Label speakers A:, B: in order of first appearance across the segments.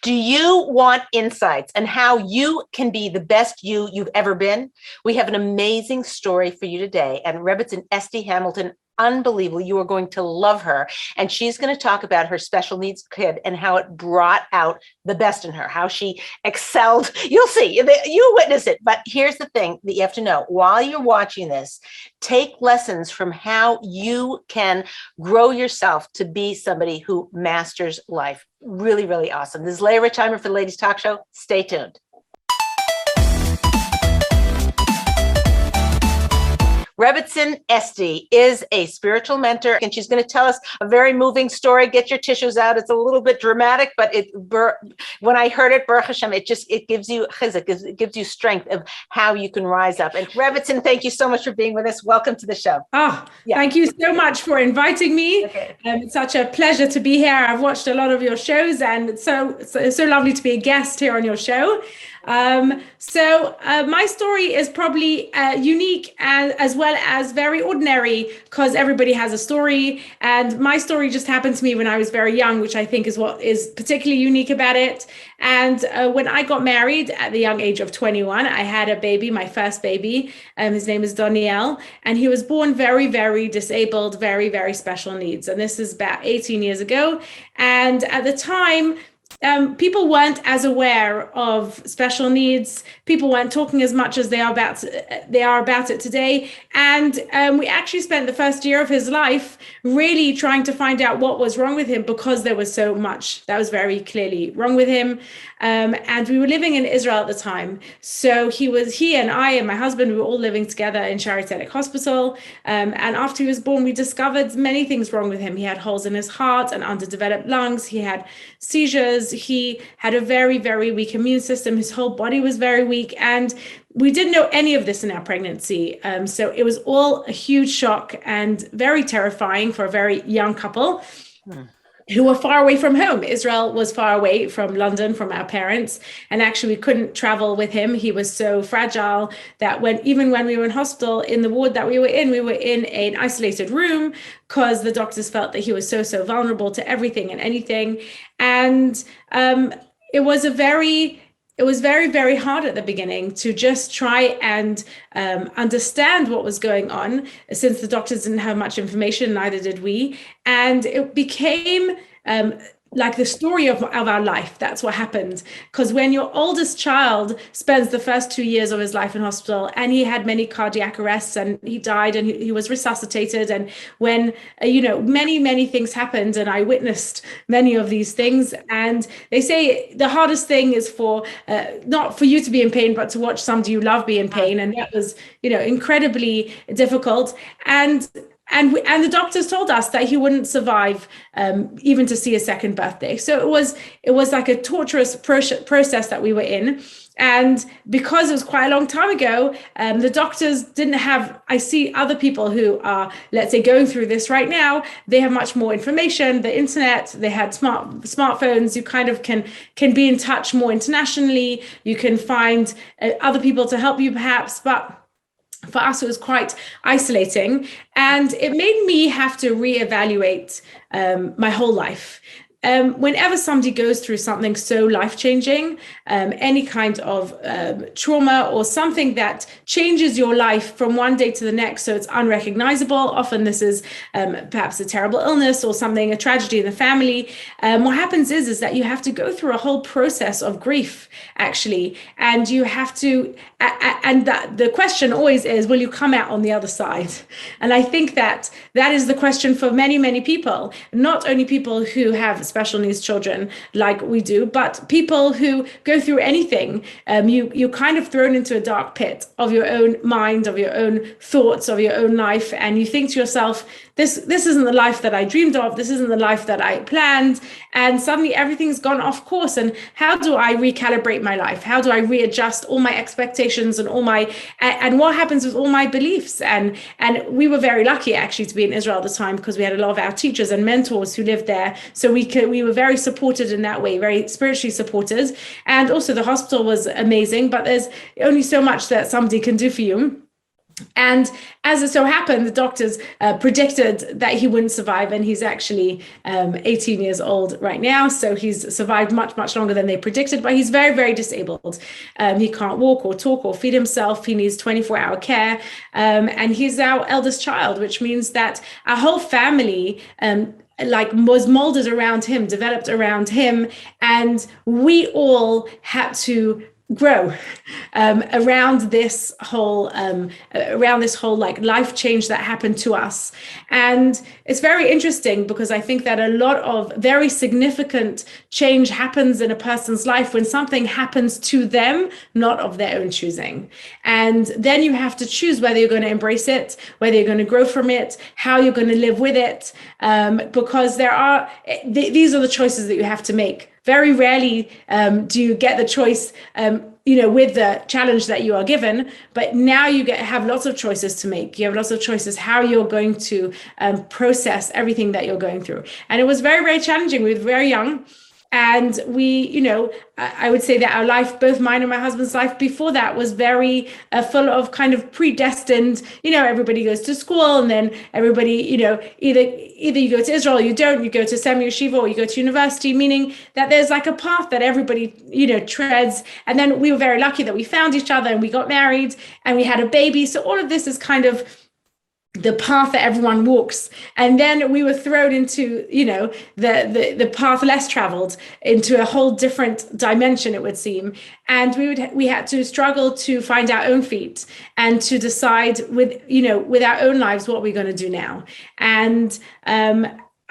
A: Do you want insights on how you can be the best you've ever been? We have an amazing story for you today. And Rebbetzin Esti Hamilton, unbelievable. You are going to love her. And she's going to talk about her special needs kid and how it brought out the best in her, how she excelled. You'll see, you witness it. But here's the thing that you have to know. While you're watching this, take lessons from how you can grow yourself to be somebody who masters life. Really, really awesome. This is Leah Richeimer for the Ladies Talk Show. Stay tuned. Rebbetzin Esti is a spiritual mentor, and she's going to tell us a very moving story. Get your tissues out. It's a little bit dramatic, but when I heard it, Baruch Hashem, it gives you chizuk, it gives you strength of how you can rise up. And Rebbetzin, thank you so much for being with us. Welcome to the show.
B: Thank you so much for inviting me.
A: Okay.
B: It's such a pleasure to be here. I've watched a lot of your shows, and it's so lovely to be a guest here on your show. My story is probably unique as well as very ordinary, because everybody has a story, and my story just happened to me when I was very young, which I think is what is particularly unique about it. And when I got married at the young age of 21, I had a baby, my first baby. His name is Daniel, and he was born very, very disabled, very, very special needs. And this is about 18 years ago. And at the time, people weren't as aware of special needs. People weren't talking as much as they are about it today. And we actually spent the first year of his life really trying to find out what was wrong with him, because there was so much that was very clearly wrong with him. And we were living in Israel at the time. So he and I and my husband, we were all living together in Shaare Zedek Hospital. And after he was born, we discovered many things wrong with him. He had holes in his heart and underdeveloped lungs. He had seizures. He had a very, very weak immune system. His whole body was very weak. And we didn't know any of this in our pregnancy. So it was all a huge shock and very terrifying for a very young couple who were far away from home. Israel was far away from London, from our parents. And actually, we couldn't travel with him. He was so fragile that even when we were in hospital, in the ward that we were in an isolated room, because the doctors felt that he was so vulnerable to everything and anything. And it was very, very hard at the beginning to just try and understand what was going on, since the doctors didn't have much information, neither did we. And it became like the story of our life. That's what happened. Because when your oldest child spends the first 2 years of his life in hospital, and he had many cardiac arrests, and he died, and he was resuscitated. And when, many things happened, and I witnessed many of these things. And they say the hardest thing is not for you to be in pain, but to watch somebody you love be in pain. And that was, incredibly difficult. And the doctors told us that he wouldn't survive even to see a second birthday. So it was like a torturous process that we were in. And because it was quite a long time ago, the doctors didn't have, I see other people who are, let's say, going through this right now. They have much more information, the internet, they had smartphones. You kind of can be in touch more internationally. You can find other people to help you perhaps, but for us, it was quite isolating, and it made me have to reevaluate my whole life. Whenever somebody goes through something so life-changing, any kind of trauma or something that changes your life from one day to the next, so it's unrecognizable. Often this is perhaps a terrible illness or something, a tragedy in the family. What happens is that you have to go through a whole process of grief, actually, and you have to, and the question always is, will you come out on the other side? And I think that is the question for many, many people, not only people who have special needs children like we do, but people who go through anything. You're kind of thrown into a dark pit of your own mind, of your own thoughts, of your own life, and you think to yourself, this isn't the life that I dreamed of, this isn't the life that I planned, and suddenly everything's gone off course. And how do I recalibrate my life? How do I readjust all my expectations and what happens with all my beliefs? And we were very lucky actually to be in Israel at the time, because we had a lot of our teachers and mentors who lived there, so we were very supported in that way, very spiritually supported. And also the hospital was amazing, but there's only so much that somebody can do for you. And as it so happened, the doctors predicted that he wouldn't survive, and he's actually 18 years old right now. So he's survived much, much longer than they predicted, but he's very, very disabled. He can't walk or talk or feed himself. He needs 24-hour care. And he's our eldest child, which means that our whole family was molded around him, developed around him, and we all had to grow around this whole like life change that happened to us. And it's very interesting because I think that a lot of very significant change happens in a person's life when something happens to them, not of their own choosing. And then you have to choose whether you're going to embrace it, whether you're going to grow from it, how you're going to live with it, because these are the choices that you have to make. Very rarely do you get the choice, with the challenge that you are given, but now you have lots of choices to make. You have lots of choices how you're going to process everything that you're going through. And it was very, very challenging. We were very young. And we, I would say that our life, both mine and my husband's life before that, was very full of kind of predestined, everybody goes to school, and then everybody, either you go to Israel or you don't, you go to semi-yeshiva or you go to university, meaning that there's like a path that everybody, treads. And then we were very lucky that we found each other and we got married and we had a baby. So all of this is kind of the path that everyone walks. And then we were thrown into, the path less traveled, into a whole different dimension, it would seem. And we had to struggle to find our own feet and to decide with our own lives what we're going to do now. And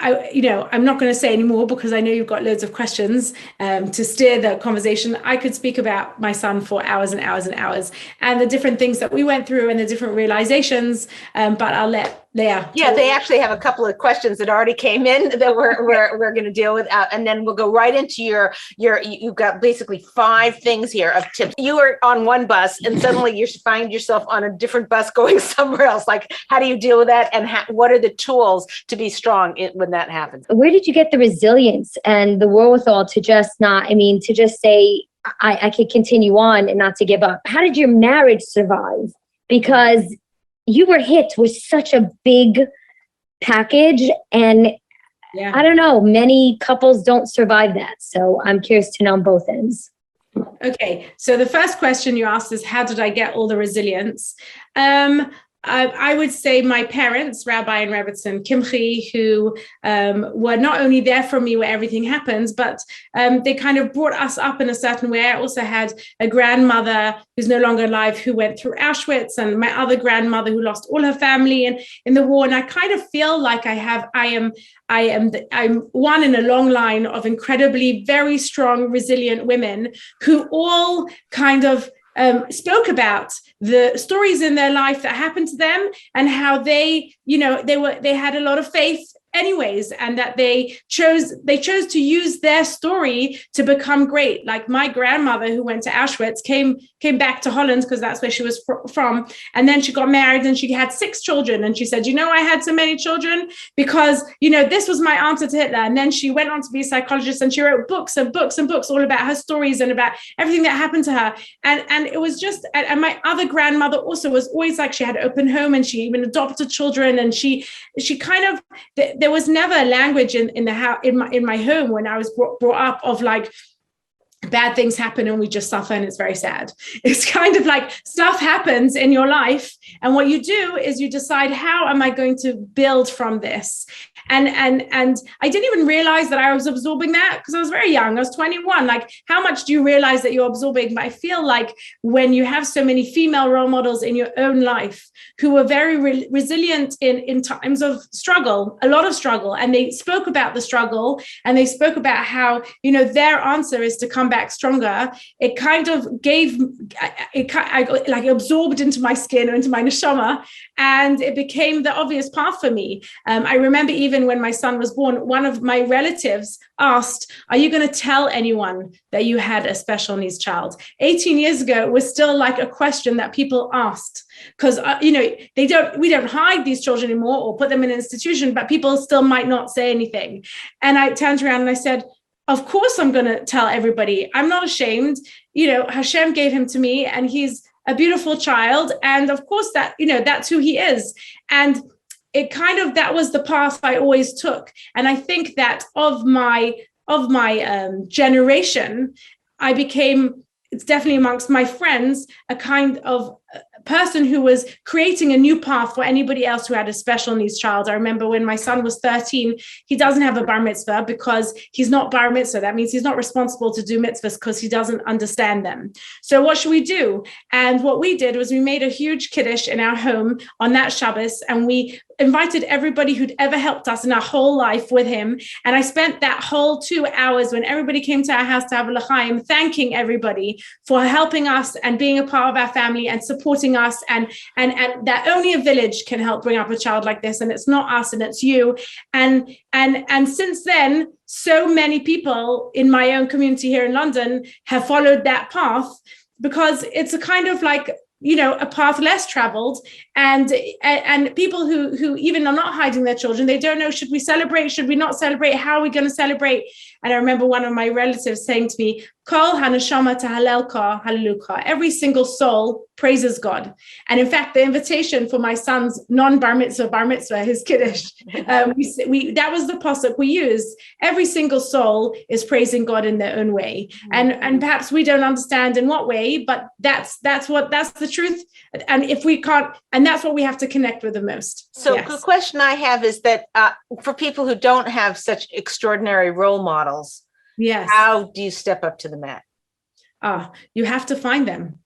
B: I'm not going to say any more because I know you've got loads of questions to steer the conversation. I could speak about my son for hours and hours and hours and the different things that we went through and the different realizations. But I'll let Leah.
A: Yeah, they actually have a couple of questions that already came in that we're going to deal with, and then we'll go right into you've got basically 5 things here of tips. You are on one bus and suddenly you find yourself on a different bus going somewhere else. Like, how do you deal with that, and what are the tools to be strong when that happens?
C: Where did you get the resilience and the wherewithal to just say, I could continue on and not to give up? How did your marriage survive? Because you were hit with such a big package, and I don't know, many couples don't survive that. So I'm curious to know on both ends.
B: Okay. So the first question you asked is, how did I get all the resilience? I would say my parents, Rabbi and Rebbetzin Kimchi, who were not only there for me where everything happens, but they kind of brought us up in a certain way. I also had a grandmother who's no longer alive who went through Auschwitz, and my other grandmother who lost all her family in the war. And I kind of feel like I'm one in a long line of incredibly very strong, resilient women who all kind of spoke about the stories in their life that happened to them and how they had a lot of faith anyways, and that they chose to use their story to become great. Like my grandmother, who went to Auschwitz, came back to Holland because that's where she was from, and then she got married and she had 6 children, and she said, I had so many children because this was my answer to Hitler. And then she went on to be a psychologist, and she wrote books and books and books all about her stories and about everything that happened to her. And it was just, and my other grandmother also was always like, she had an open home, and she even adopted children, and she kind of, there was never a language in the house, in my home when I was brought up of like, bad things happen and we just suffer and it's very sad. It's kind of like stuff happens in your life, and what you do is you decide, how am I going to build from this? And I didn't even realize that I was absorbing that because I was very young. I was 21. Like, how much do you realize that you're absorbing? But I feel like when you have so many female role models in your own life who were very resilient in times of struggle, a lot of struggle, and they spoke about the struggle, and they spoke about how, their answer is to come back stronger, it kind of I absorbed into my skin or into my neshama, and it became the obvious path for me. I remember even when my son was born, one of my relatives asked, are you going to tell anyone that you had a special needs child? 18 years ago, it was still like a question that people asked, because we don't hide these children anymore or put them in an institution, but people still might not say anything. And I turned around and I said, of course I'm going to tell everybody. I'm not ashamed. Hashem gave him to me, and he's a beautiful child. And of course that, that's who he is. And it kind of, that was the path I always took. And I think that of my generation, I became, it's definitely amongst my friends, a kind of person who was creating a new path for anybody else who had a special needs child. I remember when my son was 13, he doesn't have a bar mitzvah because he's not bar mitzvah. That means he's not responsible to do mitzvahs because he doesn't understand them. So what should we do? And what we did was we made a huge kiddush in our home on that Shabbos, and we invited everybody who'd ever helped us in our whole life with him. And I spent that whole 2 hours when everybody came to our house to have a l'chaim, thanking everybody for helping us and being a part of our family and supporting us. And that only a village can help bring up a child like this. And it's not us, and it's you. And since then, so many people in my own community here in London have followed that path, because it's a kind of like, a path less traveled, and people who even are not hiding their children, they don't know, should we celebrate? Should we not celebrate? How are we going to celebrate? And I remember one of my relatives saying to me, Kol haneshama tahalelka hallelujah. Every single soul praises God. And in fact, the invitation for my son's non-bar mitzvah, his kiddush, that was the pasuk we used. Every single soul is praising God in their own way. And perhaps we don't understand in what way, but that's the truth. And if we can't, and that's what we have to connect with the most.
A: So
B: yes.
A: The question I have is that for people who don't have such extraordinary role models,
B: yes,
A: how do you step up to the mat?
B: You have to find them.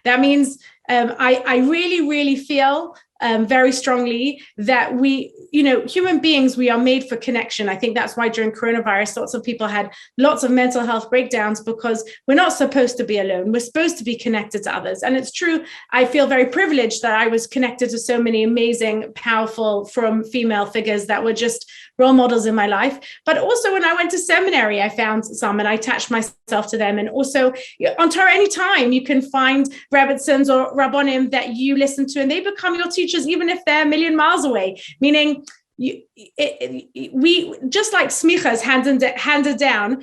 B: That means I really, really feel very strongly that we, human beings, we are made for connection. I think that's why during coronavirus, lots of people had lots of mental health breakdowns, because we're not supposed to be alone. We're supposed to be connected to others. And it's true. I feel very privileged that I was connected to so many amazing, powerful female figures that were just role models in my life. But also when I went to seminary, I found some and I attached myself to them. And also on Torah Anytime, you can find Rebbetzins or Rabbonim that you listen to, and they become your teachers, even if they're a million miles away, meaning we just like smicha is handed down,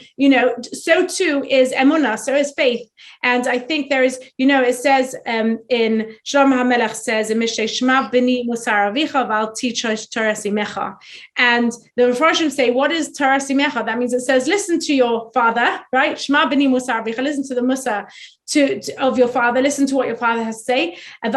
B: so too is emunah, so is faith. And I think there is, it says in Shalom HaMelech says in Mishnah, Shema b'ni musar avicha v'al tichosh Torah simecha. And the Mepharshim say, what is Torah simecha? That means it says, listen to your father, right? Shema b'ni musar avicha, listen to the musar of your father, listen to what your father has to say. And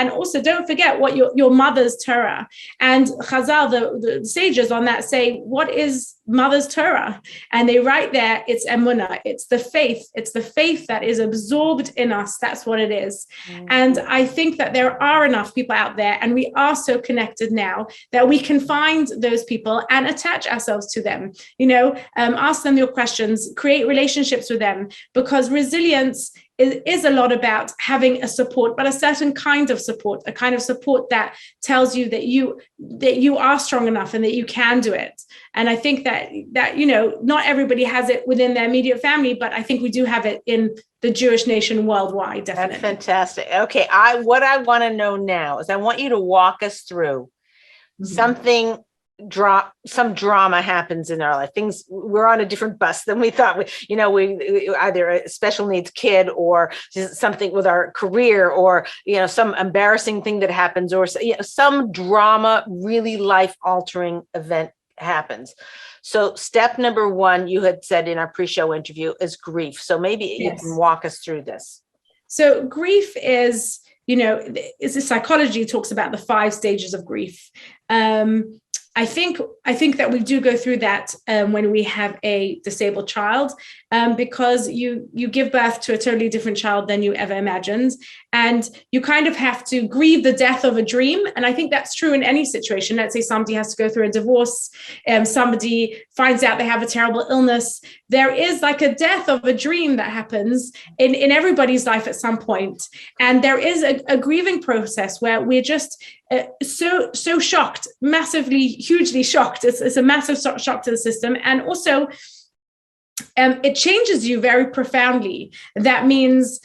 B: also don't forget what your mother's Torah. And Chazal, the sages on that say, what is mother's Torah? And they write there, it's emunah, it's the faith that is absorbed in us. That's what it is. Mm-hmm. And I think that there are enough people out there, and we are so connected now that we can find those people and attach ourselves to them, ask them your questions, create relationships with them, because resilience is a lot about having a support, but a certain kind of support, a kind of support that tells you that you are strong enough and that you can do it. And I think that not everybody has it within their immediate family, but I think we do have it in the Jewish nation worldwide. Definitely.
A: That's fantastic. Okay, what I want to know now is I want you to walk us through something. Some drama happens in our life. We're on a different bus than we thought. We either a special needs kid or something with our career, or some embarrassing thing that happens, or some drama, really life altering event happens. So step number one, you had said in our pre-show interview, is grief. So maybe you can walk us through this.
B: So grief is, it's a psychology talks about the 5 stages of grief. I think that we do go through that when we have a disabled child, because you give birth to a totally different child than you ever imagined. And you kind of have to grieve the death of a dream. And I think that's true in any situation. Let's say somebody has to go through a divorce, somebody finds out they have a terrible illness. There is like a death of a dream that happens in everybody's life at some point. And there is a grieving process where we're just so shocked, massively, hugely shocked. It's a massive shock to the system. And also, it changes you very profoundly. That means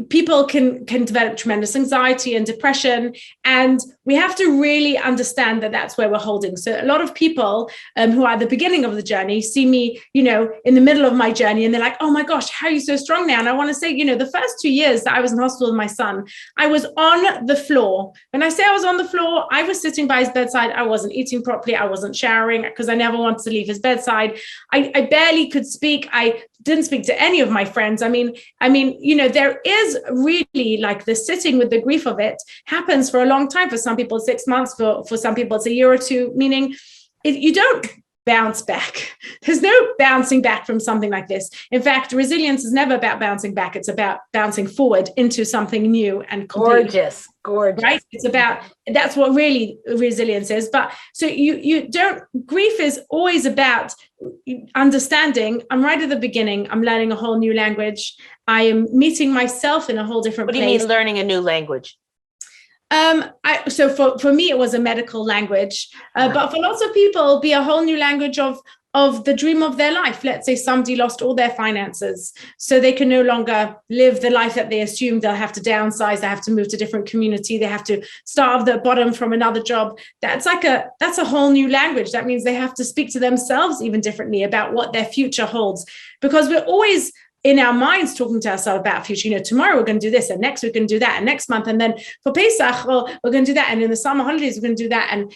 B: people can develop tremendous anxiety and depression, and we have to really understand that that's where we're holding. So a lot of people who are at the beginning of the journey see me, in the middle of my journey, and they're like, oh my gosh, how are you so strong now? And I want to say, the first 2 years that I was in hospital with my son, I was on the floor. When I say I was on the floor, I was sitting by his bedside. I wasn't eating properly. I wasn't showering because I never wanted to leave his bedside. I barely could speak. I didn't speak to any of my friends. I mean, there is really like the sitting with the grief of it happens for a long time. For some people, 6 months. For some people, it's a year or two, meaning you don't bounce back. There's no bouncing back from something like this. In fact, resilience is never about bouncing back. It's about bouncing forward into something new and complete.
A: Gorgeous.
B: Right? It's about, that's what really resilience is. But so you don't, grief is always about understanding, I'm right at the beginning, I'm learning a whole new language. I am meeting myself in a whole different place.
A: What do you mean learning a new language?
B: So for me, it was a medical language, but for lots of people, it'll be a whole new language of the dream of their life. Let's say somebody lost all their finances, so they can no longer live the life that they assumed. They'll have to downsize. They have to move to a different community. They have to start at the bottom from another job. That's a whole new language. That means they have to speak to themselves even differently about what their future holds, because we're always in our minds talking to ourselves about future. Tomorrow we're going to do this, and next week we're going to do that, and next month, and then for Pesach, we're going to do that, and in the summer holidays we're going to do that, and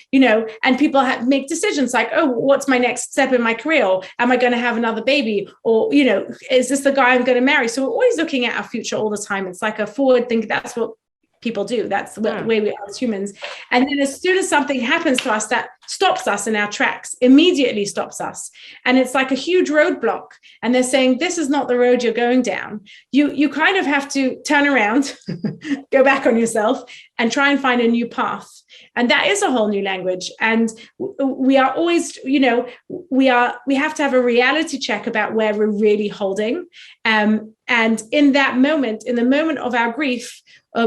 B: and people make decisions like, oh, what's my next step in my career? Or am I going to have another baby? Or is this the guy I'm going to marry? So we're always looking at our future all the time. It's like a forward think. That's what people do. That's the way we are as humans. And then as soon as something happens to us that stops us in our tracks, immediately stops us, and it's like a huge roadblock, and they're saying, this is not the road you're going down, you kind of have to turn around, go back on yourself, and try and find a new path. And that is a whole new language. And we are always, we have to have a reality check about where we're really holding. And in that moment, in the moment of our grief,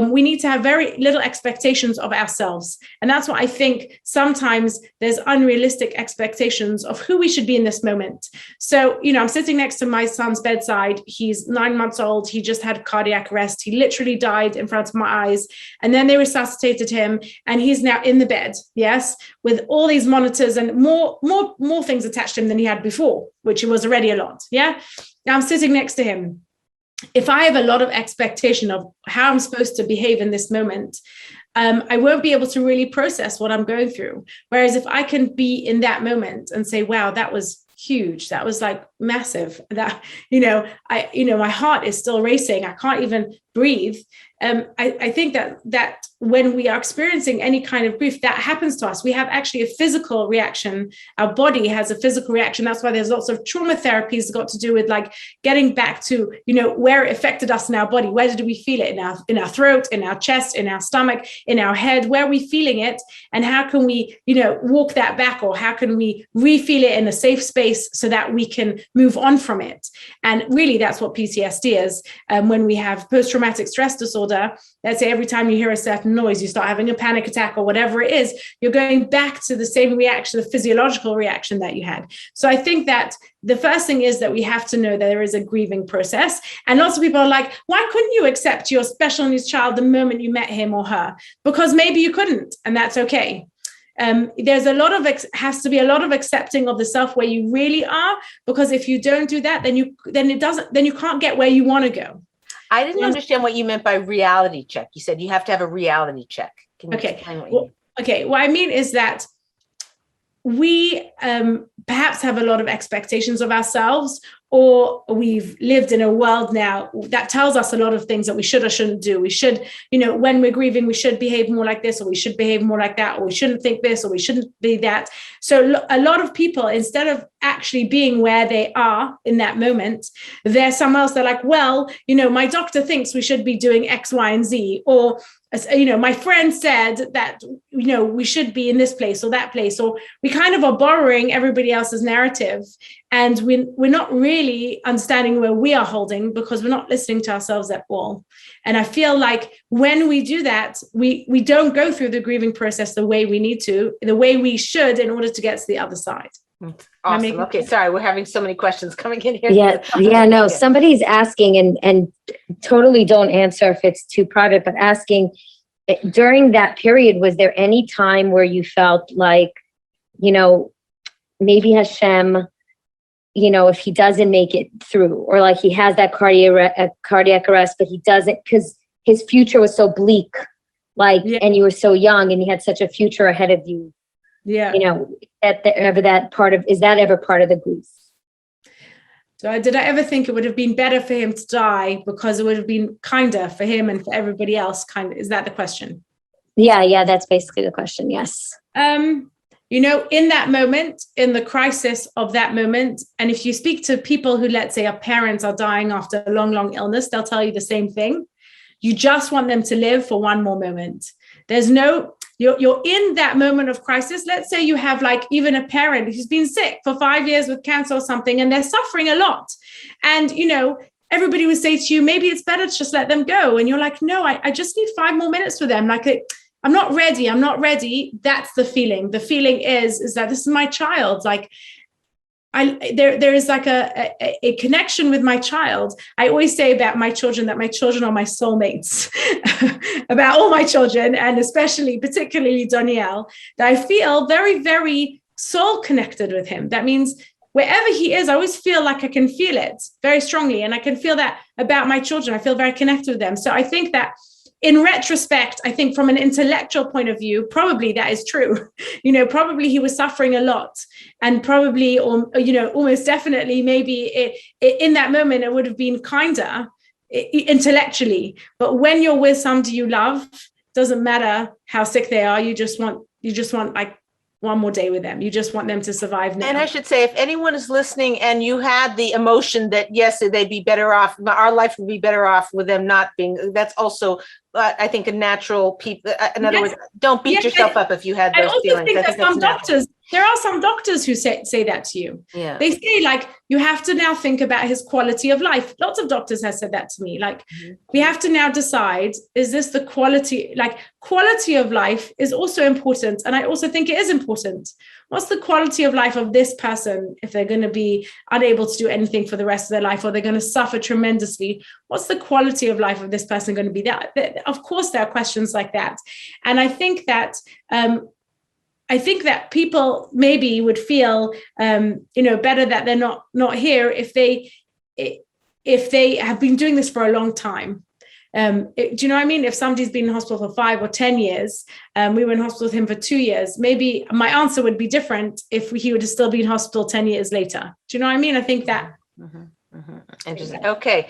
B: we need to have very little expectations of ourselves. And that's what I think sometimes there's unrealistic expectations of who we should be in this moment. So, I'm sitting next to my son's bedside. He's 9 months old. He just had cardiac arrest. He literally died in front of my eyes. And then they resuscitated him, and he's now in the bed, yes, with all these monitors and more things attached to him than he had before, which was already a lot. Yeah. Now I'm sitting next to him. If I have a lot of expectation of how I'm supposed to behave in this moment, I won't be able to really process what I'm going through. Whereas if I can be in that moment and say, wow, that was huge. That was like massive. That, my heart is still racing. I can't even breathe. I think that when we are experiencing any kind of grief, that happens to us. We have actually a physical reaction. Our body has a physical reaction. That's why there's lots of trauma therapies got to do with like getting back to, where it affected us in our body. Where did we feel it? In our throat, in our chest, in our stomach, in our head? Where are we feeling it? And how can we, walk that back, or how can we re-feel it in a safe space so that we can move on from it? And really, that's what PTSD is. When we have post-traumatic stress disorder, let's say every time you hear a certain noise, you start having a panic attack or whatever it is, you're going back to the same reaction, the physiological reaction that you had. So I think that the first thing is that we have to know that there is a grieving process. And lots of people are like, why couldn't you accept your special needs child the moment you met him or her? Because maybe you couldn't, and that's okay. There's has to be a lot of accepting of the self where you really are, because if you don't do that, then you can't get where you want to go.
A: I didn't understand what you meant by reality check. You said you have to have a reality check. Can you explain what you mean?
B: Okay. What I mean is that we perhaps have a lot of expectations of ourselves, or we've lived in a world now that tells us a lot of things that we should or shouldn't do. We should, when we're grieving, we should behave more like this, or we should behave more like that, or we shouldn't think this, or we shouldn't be that. So a lot of people, instead of actually being where they are in that moment, they're somewhere else. They're like, well, my doctor thinks we should be doing X, Y, and Z, or my friend said that, we should be in this place or that place, or we kind of are borrowing everybody else's narrative. And we're not really understanding where we are holding, because we're not listening to ourselves at all. And I feel like when we do that, we don't go through the grieving process the way we need to, the way we should, in order to get to the other side.
A: Awesome. Okay, sorry, we're having so many questions coming in here.
C: Yeah, no, somebody's asking and totally don't answer if it's too private, but asking, during that period, was there any time where you felt like, maybe Hashem, if he doesn't make it through, or like he has that cardiac arrest, but he doesn't, because his future was so bleak, and you were so young and he had such a future ahead of you. Yeah. Is that ever part of the grief?
B: So did I ever think it would have been better for him to die because it would have been kinder for him and for everybody else? Is that the question?
C: Yeah, that's basically the question. Yes.
B: In that moment, in the crisis of that moment, and if you speak to people who, let's say, are parents are dying after a long, long illness, they'll tell you the same thing. You just want them to live for one more moment. You're in that moment of crisis. Let's say you have even a parent who's been sick for 5 years with cancer or something, and they're suffering a lot. And, everybody would say to you, maybe it's better to just let them go. And you're like, no, I just need 5 more minutes with them. I'm not ready. That's the feeling. The feeling is that this is my child. There is a connection with my child. I always say about my children that my children are my soulmates, about all my children, and particularly Danielle, that I feel very, very soul connected with him. That means wherever he is, I always feel like I can feel it very strongly. And I can feel that about my children. I feel very connected with them. So I think that in retrospect, I think from an intellectual point of view, probably that is true. Probably he was suffering a lot, and probably, almost definitely, maybe in that moment, it would have been kinder intellectually. But when you're with somebody you love, doesn't matter how sick they are. You just want one more day with them. You just want them to survive now.
A: And I should say, if anyone is listening and you had the emotion that, yes, they'd be better off, our life would be better off with them not being, that's also, I think, a natural people. In other words, don't beat yourself up if you had those feelings.
B: I think that there are some doctors who say that to you. Yeah. They say you have to now think about his quality of life. Lots of doctors have said that to me. We have to now decide, is this the quality? Quality of life is also important. And I also think it is important. What's the quality of life of this person if they're going to be unable to do anything for the rest of their life, or they're going to suffer tremendously? What's the quality of life of this person going to be? That of course, there are questions like that. And I think that people maybe would feel, better that they're not here if they have been doing this for a long time. Do you know what I mean? If somebody's been in hospital for 5 or 10 years, we were in hospital with him for 2 years, maybe my answer would be different if he would have still been in hospital 10 years later. Do you know what I mean? I think that.
A: Interesting. Okay.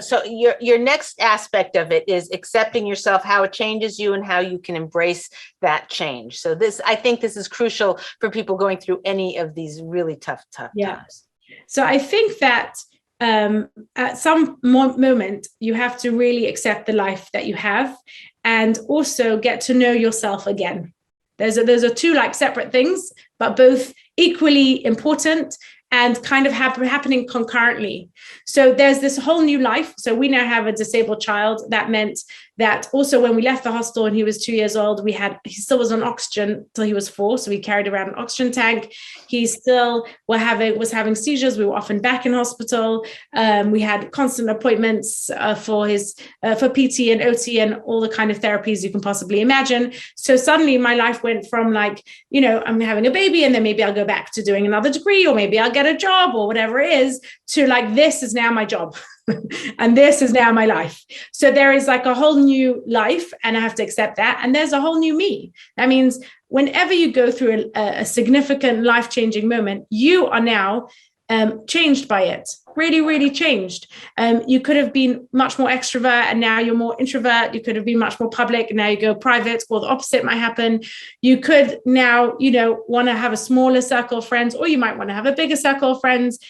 A: So your next aspect of it is accepting yourself, how it changes you and how you can embrace that change. So I think this is crucial for people going through any of these really tough times.
B: So I think that at some moment, you have to really accept the life that you have and also get to know yourself again. Those are two separate things, but both equally important and kind of happening concurrently. So there's this whole new life. So we now have a disabled child. That meant that also when we left the hospital and he was 2 years old, he still was on oxygen till he was 4. So we carried around an oxygen tank. He still was having seizures. We were often back in hospital. We had constant appointments for PT and OT and all the kind of therapies you can possibly imagine. So suddenly my life went from I'm having a baby and then maybe I'll go back to doing another degree, or maybe I'll get a job or whatever it is, to this is now my job. And this is now my life. So there is a whole new life, and I have to accept that. And there's a whole new me. That means whenever you go through a significant life-changing moment, you are now changed by it. Really, really changed. You could have been much more extrovert and now you're more introvert. You could have been much more public and now you go private, or the opposite might happen. You could now, want to have a smaller circle of friends, or you might want to have a bigger circle of friends.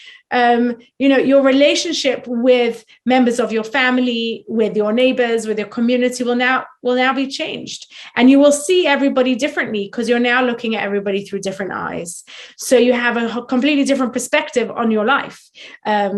B: Your relationship with members of your family, with your neighbors, with your community will now be changed. And you will see everybody differently because you're now looking at everybody through different eyes. So you have a completely different perspective on your life.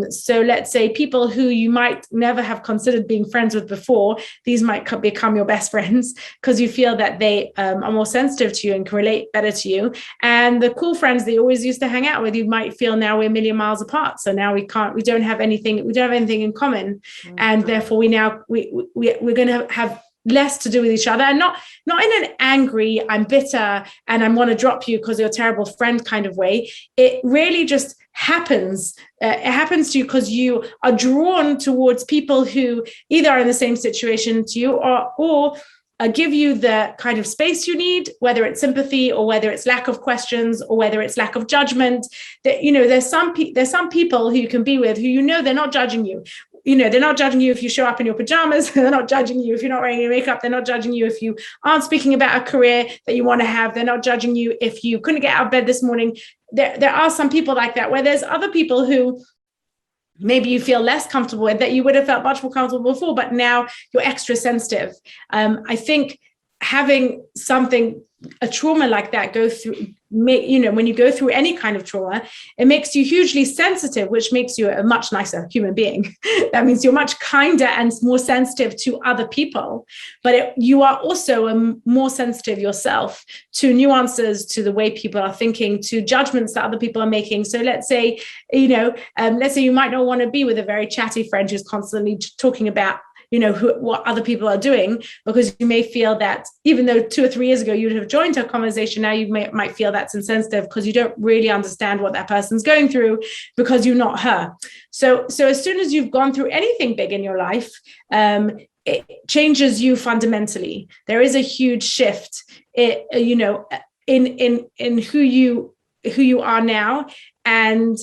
B: So let's say people who you might never have considered being friends with before, these might become your best friends because you feel that they are more sensitive to you and can relate better to you. And the cool friends that you always used to hang out with, you might feel now we're a million miles apart. So now we don't have anything in common. Mm-hmm. And therefore we're going to have less to do with each other, and not in an angry, I'm bitter and I want to drop you because you're a terrible friend kind of way. It really just happens. It happens to you because you are drawn towards people who either are in the same situation to you or give you the kind of space you need, whether it's sympathy or whether it's lack of questions or whether it's lack of judgment. That, you know, there's some people who you can be with who, they're not judging you. They're not judging you if you show up in your pajamas. They're not judging you if you're not wearing your makeup. They're not judging you if you aren't speaking about a career that you want to have. They're not judging you if you couldn't get out of bed this morning. There are some people like that, where there's other people who maybe you feel less comfortable with, that you would have felt much more comfortable before, but now you're extra sensitive. I think having a trauma like that go through, when you go through any kind of trauma, it makes you hugely sensitive, which makes you a much nicer human being. That means you're much kinder and more sensitive to other people, but you are also more sensitive yourself to nuances, to the way people are thinking, to judgments that other people are making. So let's say you might not want to be with a very chatty friend who's constantly talking about what other people are doing, because you may feel that even though 2 or 3 years ago you would have joined her conversation, now you might feel that's insensitive because you don't really understand what that person's going through because you're not her. So as soon as you've gone through anything big in your life, it changes you fundamentally. There is a huge shift, in who you are now, and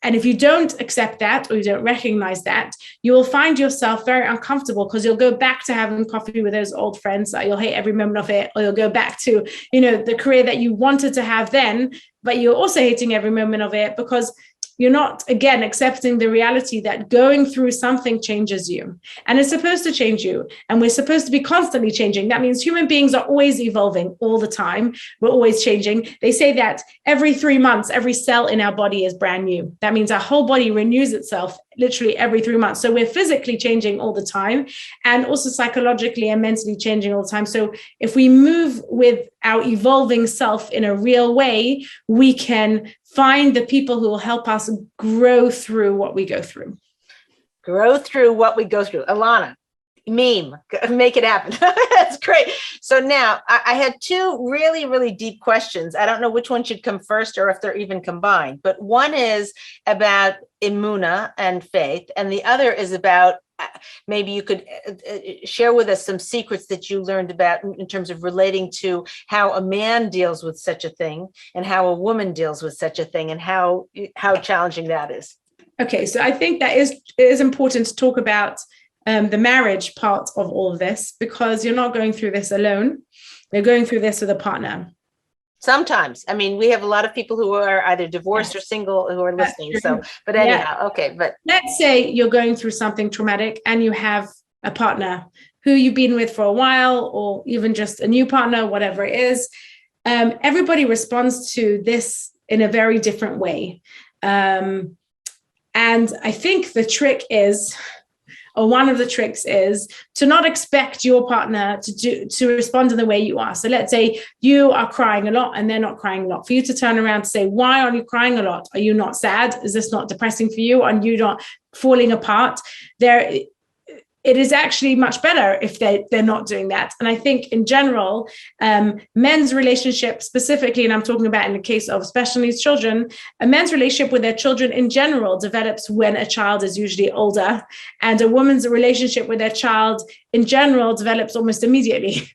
B: if you don't accept that, or you don't recognize that, you will find yourself very uncomfortable, because you'll go back to having coffee with those old friends. You'll hate every moment of it, or you'll go back to, the career that you wanted to have then, but you're also hating every moment of it because you're not, again, accepting the reality that going through something changes you, and it's supposed to change you. And we're supposed to be constantly changing. That means human beings are always evolving all the time. We're always changing. They say that every 3 months, every cell in our body is brand new. That means our whole body renews itself literally every 3 months. So we're physically changing all the time, and also psychologically and mentally changing all the time. So if we move with our evolving self in a real way, we can find the people who will help us grow through what we go through.
A: Grow through what we go through. Alana, meme, make it happen. That's great. So now I had 2 really, really deep questions. I don't know which one should come first or if they're even combined, but one is about Emunah and faith, and the other is about, maybe you could share with us some secrets that you learned about in terms of relating to how a man deals with such a thing and how a woman deals with such a thing, and how challenging that is.
B: Okay, so I think that it is important to talk about the marriage part of all of this, because you're not going through this alone. You're going through this with a partner.
A: Sometimes. I mean, we have a lot of people who are either divorced or single who are listening. So, but anyhow, okay. But
B: let's say you're going through something traumatic and you have a partner who you've been with for a while, or even just a new partner, whatever it is. Everybody responds to this in a very different way. And I think the trick is, or one of the tricks is, to not expect your partner to respond in the way you are. So let's say you are crying a lot and they're not crying a lot. For you to turn around and say, why are you crying a lot? Are you not sad? Is this not depressing for you? Are you not falling apart? It is actually much better if they're not doing that. And I think in general, men's relationship specifically, and I'm talking about in the case of special needs children, a men's relationship with their children in general develops when a child is usually older, and a woman's relationship with their child in general develops almost immediately,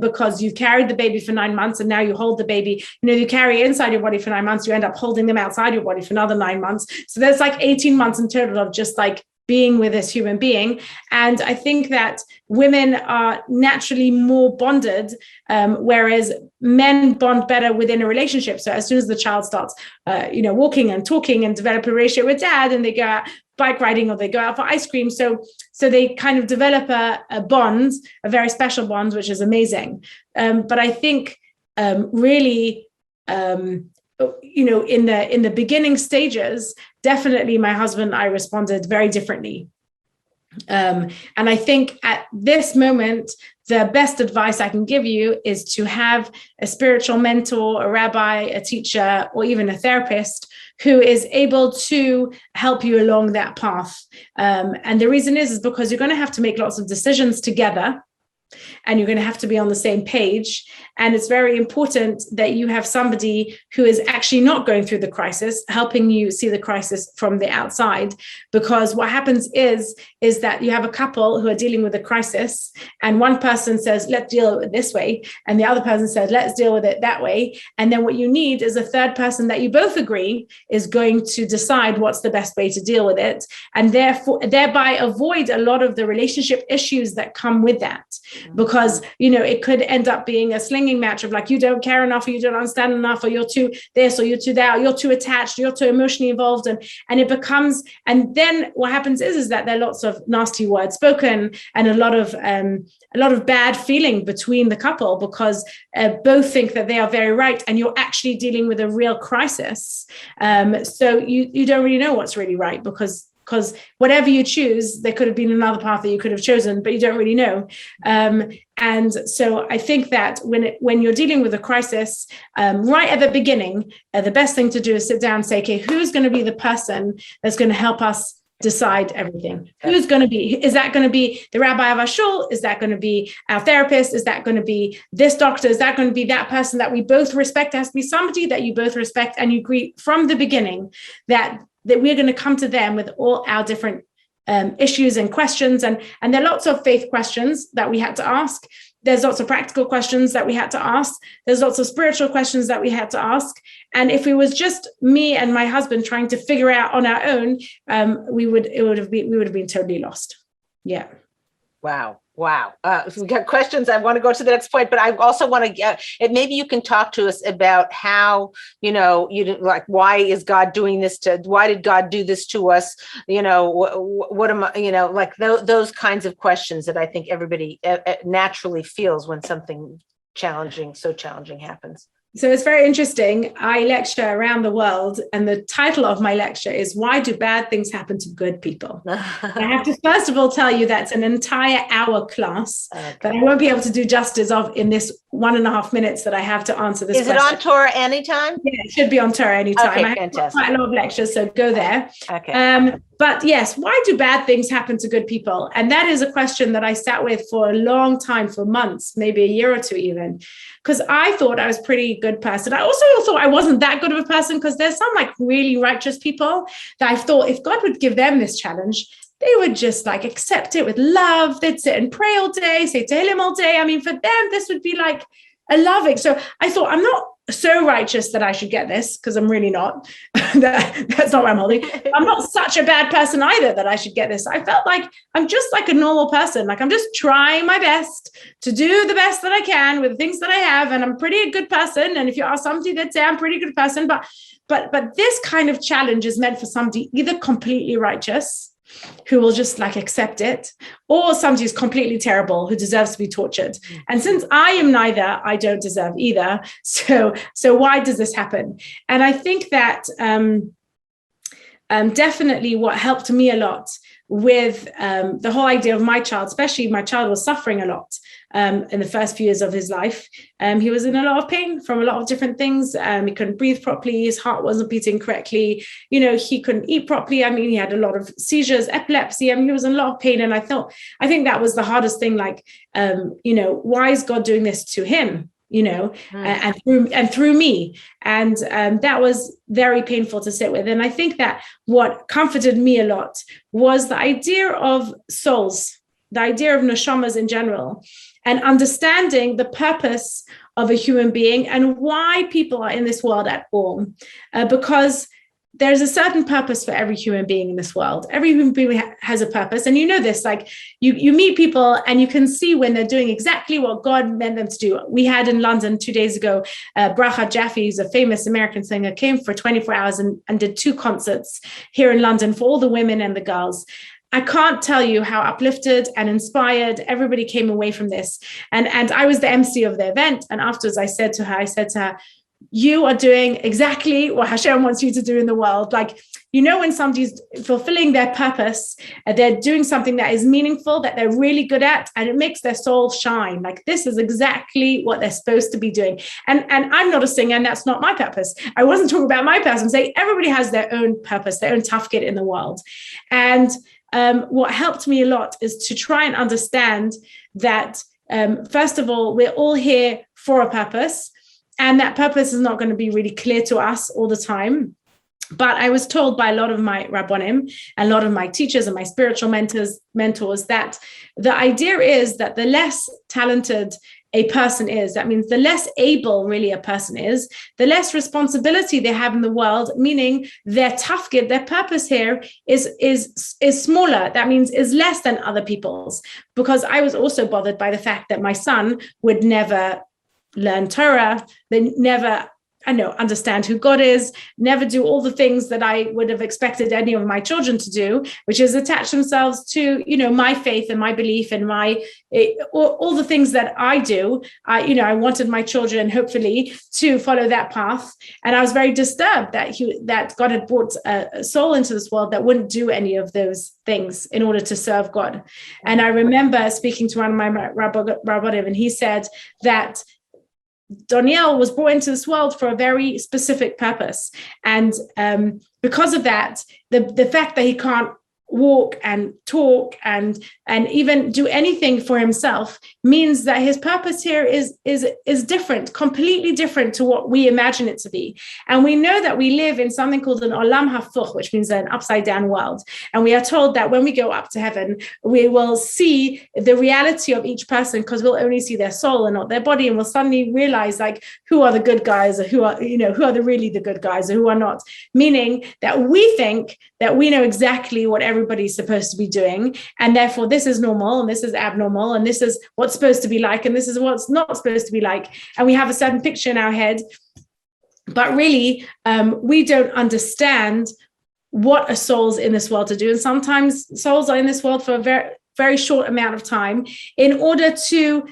B: because you've carried the baby for 9 months and now you hold the baby. You carry it inside your body for 9 months, you end up holding them outside your body for another 9 months. So there's like 18 months in total of just like being with this human being. And I think that women are naturally more bonded, whereas men bond better within a relationship. So as soon as the child starts, walking and talking and develop a relationship with dad, and they go out bike riding or they go out for ice cream. So they kind of develop a bond, a very special bond, which is amazing. But I think really in the beginning stages, definitely my husband and I responded very differently. And I think at this moment, the best advice I can give you is to have a spiritual mentor, a rabbi, a teacher, or even a therapist who is able to help you along that path. And the reason is because you're going to have to make lots of decisions together, and you're going to have to be on the same page. And it's very important that you have somebody who is actually not going through the crisis, helping you see the crisis from the outside. Because what happens is that you have a couple who are dealing with a crisis, and one person says, let's deal with it this way. And the other person says, let's deal with it that way. And then what you need is a third person that you both agree is going to decide what's the best way to deal with it. And thereby avoid a lot of the relationship issues that come with that. Because, it could end up being a slinging match of like, you don't care enough, or you don't understand enough, or you're too this, or you're too that, or you're too attached, you're too emotionally involved. And it becomes, and then what happens is that there are lots of nasty words spoken, and a lot of bad feeling between the couple, because both think that they are very right, and you're actually dealing with a real crisis. So you don't really know what's really right, because whatever you choose, there could have been another path that you could have chosen, but you don't really know. And so I think that when you're dealing with a crisis, right at the beginning, the best thing to do is sit down and say, okay, who's going to be the person that's going to help us decide everything? Who's going to be? Is that going to be the rabbi of our shul? Is that going to be our therapist? Is that going to be this doctor? Is that going to be that person that we both respect? It has to be somebody that you both respect, and you agree from the beginning that we're going to come to them with all our different issues and questions. And there are lots of faith questions that we had to ask. There's lots of practical questions that we had to ask. There's lots of spiritual questions that we had to ask. And if it was just me and my husband trying to figure out on our own, we would have been totally lost. Yeah.
A: Wow. If we got questions, I want to go to the next point, but I also want to get, maybe you can talk to us about how, you didn't like, why is God doing this why did God do this to us? What am I, like those kinds of questions that I think everybody naturally feels when something so challenging happens.
B: So it's very interesting. I lecture around the world, and the title of my lecture is "Why Do Bad Things Happen to Good People?" I have to first of all tell you that's an entire hour class that I won't be able to do justice of in this 1.5 minutes that I have to answer this question.
A: Is it on Torah anytime?
B: Yeah, it should be on Torah anytime.
A: Okay,
B: I have quite a lot of lectures, so go there.
A: Okay.
B: But yes, why do bad things happen to good people? And that is a question that I sat with for a long time, for months, maybe a year or two even, because I thought I was a pretty good person. I also thought I wasn't that good of a person, because there's some like really righteous people that I thought if God would give them this challenge, they would just like accept it with love. They'd sit and pray all day, say Tehillim all day. I mean, for them, this would be like a loving. So I thought, I'm not so righteous that I should get this, because I'm really not. That's not what I'm holding. I'm not such a bad person either that I should get this. I felt like I'm just like a normal person. Like I'm just trying my best to do the best that I can with the things that I have. And I'm pretty a good person. And if you ask somebody, they'd say I'm a pretty good person. But this kind of challenge is meant for somebody either completely righteous, who will just like accept it, or somebody who's completely terrible, who deserves to be tortured. And since I am neither, I don't deserve either. So why does this happen? And I think that definitely what helped me a lot with the whole idea of my child, especially my child was suffering a lot in the first few years of his life. He was in a lot of pain from a lot of different things. He couldn't breathe properly. His heart wasn't beating correctly. He couldn't eat properly. I mean, he had a lot of seizures, epilepsy. I mean, he was in a lot of pain. And I think that was the hardest thing. Like, why is God doing this to him? And through me. And that was very painful to sit with. And I think that what comforted me a lot was the idea of souls, the idea of neshamas in general, and understanding the purpose of a human being and why people are in this world at all. Because there's a certain purpose for every human being in this world. Every human being has a purpose. And you know this, like you meet people and you can see when they're doing exactly what God meant them to do. We had in London 2 days ago, Bracha Jaffe, who's a famous American singer, came for 24 hours and did 2 concerts here in London for all the women and the girls. I can't tell you how uplifted and inspired everybody came away from this. And I was the MC of the event. And afterwards I said to her, you are doing exactly what Hashem wants you to do in the world. Like, when somebody's fulfilling their purpose, they're doing something that is meaningful, that they're really good at, and it makes their soul shine. Like, this is exactly what they're supposed to be doing. And I'm not a singer, and that's not my purpose. I wasn't talking about my purpose. I'm saying everybody has their own purpose, their own tafkid in the world. And what helped me a lot is to try and understand that, first of all, we're all here for a purpose. And that purpose is not going to be really clear to us all the time. But I was told by a lot of my rabbonim, a lot of my teachers and my spiritual mentors that the idea is that the less talented a person is, that means the less able really a person is, the less responsibility they have in the world, meaning their tafkid, their purpose here is smaller. That means is less than other people's. Because I was also bothered by the fact that my son would never learn Torah, they never understand who God is, never do all the things that I would have expected any of my children to do, which is attach themselves to, my faith and my belief and all the things that I do. I wanted my children, hopefully, to follow that path. And I was very disturbed that God had brought a soul into this world that wouldn't do any of those things in order to serve God. And I remember speaking to one of my rabbonim, and he said that Daniel was brought into this world for a very specific purpose. And because of that, the fact that he can't walk and talk and even do anything for himself means that his purpose here is different, completely different to what we imagine it to be. And we know that we live in something called an olam hafuch, which means an upside down world. And we are told that when we go up to heaven, we will see the reality of each person, because we'll only see their soul and not their body. And we'll suddenly realize, like, who are the good guys, or who are really the good guys, or who are not. Meaning that we think that we know exactly what everybody's supposed to be doing, and therefore this is normal and this is abnormal and this is what's supposed to be like and this is what's not supposed to be like, and we have a certain picture in our head, but really we don't understand what a soul's in this world to do. And sometimes souls are in this world for a very, very short amount of time in order to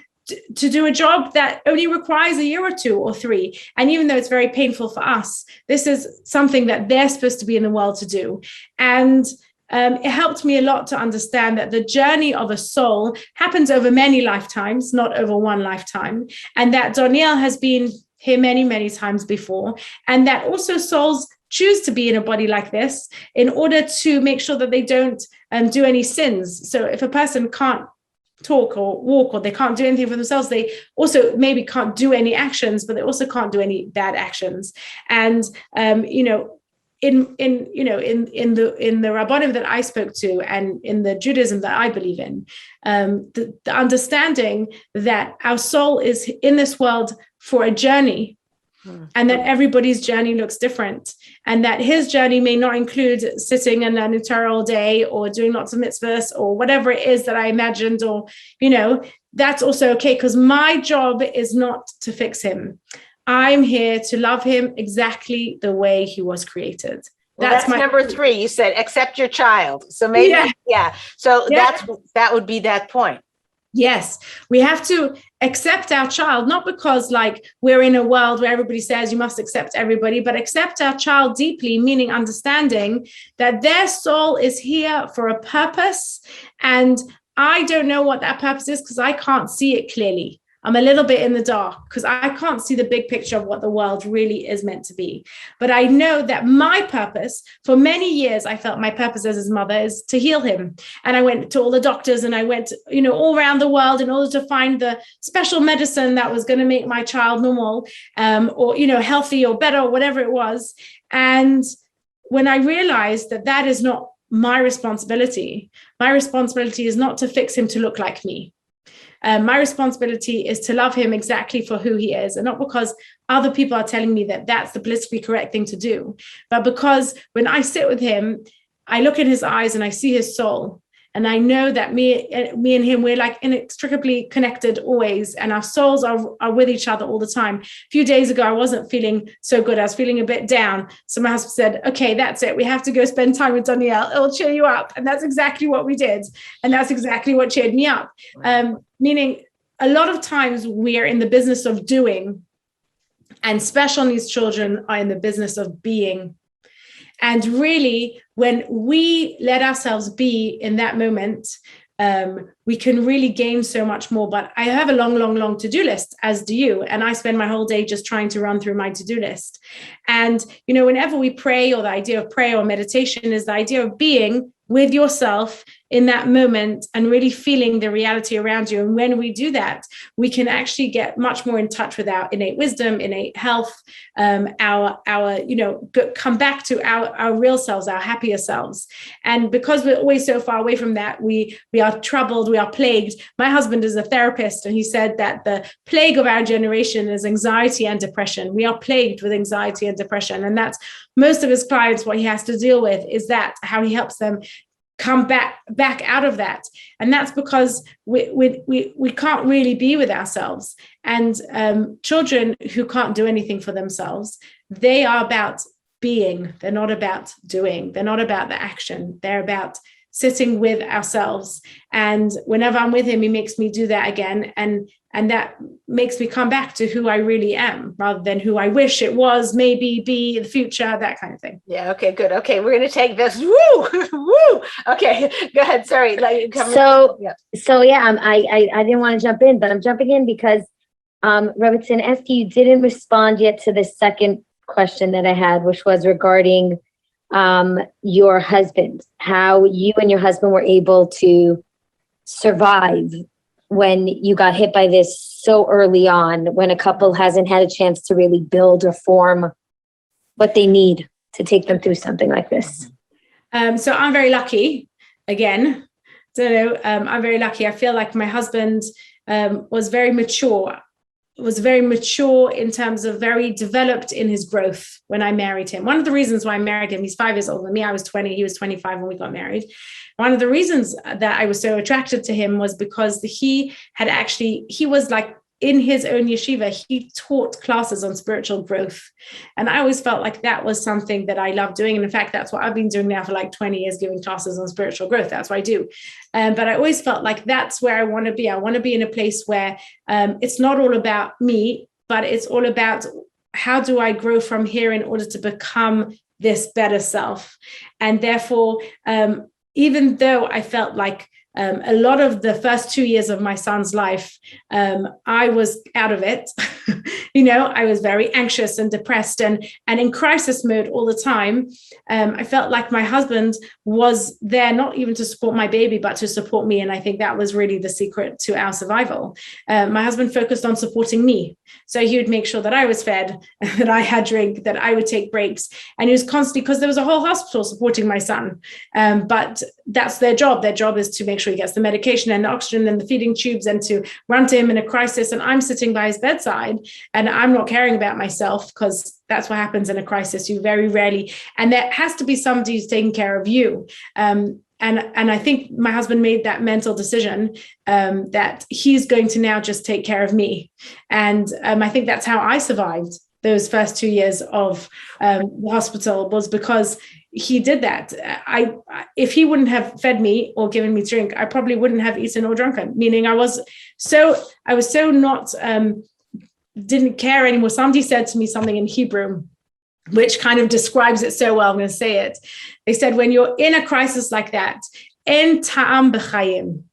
B: do a job that only requires a year or 2 or 3. And even though it's very painful for us, this is something that they're supposed to be in the world to do. And it helped me a lot to understand that the journey of a soul happens over many lifetimes, not over one lifetime. And that Daniel has been here many, many times before. And that also souls choose to be in a body like this in order to make sure that they don't do any sins. So if a person can't talk or walk, or they can't do anything for themselves, they also maybe can't do any actions, but they also can't do any bad actions. And in the rabbonim that I spoke to, and in the Judaism that I believe in, the understanding that our soul is in this world for a journey, and that everybody's journey looks different, and that his journey may not include sitting and learning Torah all day or doing lots of mitzvahs or whatever it is that I imagined, or, that's also okay, because my job is not to fix him. I'm here to love him exactly the way he was created.
A: Well, that's number 3. You said accept your child. So maybe, So that would be that point.
B: Yes, we have to accept our child, not because like we're in a world where everybody says you must accept everybody, but accept our child deeply, meaning understanding that their soul is here for a purpose. And I don't know what that purpose is because I can't see it clearly. I'm a little bit in the dark because I can't see the big picture of what the world really is meant to be. But I know that my purpose, for many years, I felt my purpose as his mother is to heal him. And I went to all the doctors and I went, all around the world in order to find the special medicine that was going to make my child normal, or, healthy or better, or whatever it was. And when I realized that that is not my responsibility is not to fix him to look like me. My responsibility is to love him exactly for who he is, and not because other people are telling me that that's the politically correct thing to do, but because when I sit with him, I look in his eyes and I see his soul. And I know that me and him, we're like inextricably connected always. And our souls are with each other all the time. A few days ago, I wasn't feeling so good. I was feeling a bit down. So my husband said, okay, that's it. We have to go spend time with Danielle. It'll cheer you up. And that's exactly what we did. And that's exactly what cheered me up. Meaning a lot of times we are in the business of doing And special needs children are in the business of being. And really, when we let ourselves be in that moment, we can really gain so much more. But I have a long to-do list, as do you. And I spend my whole day just trying to run through my to-do list. And, whenever we pray, or the idea of prayer or meditation is the idea of being with yourself in that moment and really feeling the reality around you. And when we do that, we can actually get much more in touch with our innate wisdom, innate health, come back to our real selves, our happier selves. And because we're always so far away from that, we are troubled, we are plagued. My husband is a therapist, and he said that the plague of our generation is anxiety and depression. We are plagued with anxiety and depression. And that's most of his clients, what he has to deal with is that, how he helps them come back out of that. And that's because we can't really be with ourselves. And children who can't do anything for themselves, they are about being. They're not about doing. They're not about the action. They're about sitting with ourselves. And whenever I'm with him, he makes me do that again. And that makes me come back to who I really am, rather than who I wish it was, maybe be in the future, that kind of thing.
A: Yeah. Okay, good. Okay. We're going to take this. Woo. Okay. Go ahead. Sorry.
C: I didn't want to jump in, but I'm jumping in because Rebbetzin Esti, you didn't respond yet to the second question that I had, which was regarding your husband, how you and your husband were able to survive when you got hit by this so early on, when a couple hasn't had a chance to really build or form what they need to take them through something like this.
B: So I'm very lucky. Again, I'm very lucky. I feel like my husband was very mature in terms of very developed in his growth when I married him. One of the reasons why I married him, he's 5 years older than me. I was 20, he was 25 when we got married. One of the reasons that I was so attracted to him was because he was like, in his own yeshiva, he taught classes on spiritual growth. And I always felt like that was something that I loved doing. And in fact, that's what I've been doing now for like 20 years, giving classes on spiritual growth. That's what I do. But I always felt like that's where I want to be. I want to be in a place where it's not all about me, but it's all about how do I grow from here in order to become this better self. And therefore, even though I felt like a lot of the first 2 years of my son's life, I was out of it. I was very anxious and depressed and in crisis mode all the time. I felt like my husband was there, not even to support my baby, but to support me. And I think that was really the secret to our survival. My husband focused on supporting me. So he would make sure that I was fed, that I had drink, that I would take breaks. And he was constantly, because there was a whole hospital supporting my son. But that's their job. Their job is to make sure he gets the medication and the oxygen and the feeding tubes and to run to him in a crisis. And I'm sitting by his bedside and I'm not caring about myself, because that's what happens in a crisis. You very rarely, and there has to be somebody who's taking care of you. And I think my husband made that mental decision that he's going to now just take care of me. And I think that's how I survived those first 2 years of the hospital, was because he did that. If he wouldn't have fed me or given me drink, I probably wouldn't have eaten or drunken, meaning I was so not, didn't care anymore. Somebody said to me something in Hebrew, which kind of describes it so well. I'm going to say it. They said, when you're in a crisis like that, en ta'am b'chayim,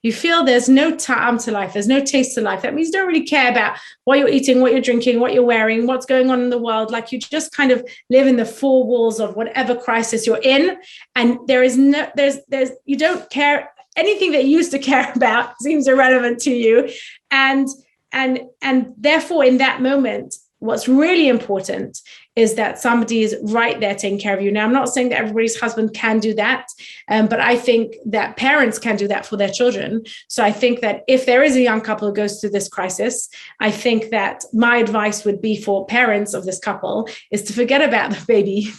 B: you feel there's no ta'am to life, there's no taste to life. That means you don't really care about what you're eating, what you're drinking, what you're wearing, what's going on in the world. Like, you just kind of live in the four walls of whatever crisis you're in. And you don't care. Anything that you used to care about seems irrelevant to you. And therefore, in that moment, what's really important is that somebody is right there taking care of you. Now, I'm not saying that everybody's husband can do that, but I think that parents can do that for their children. So I think that if there is a young couple who goes through this crisis, I think that my advice would be for parents of this couple is to forget about the baby.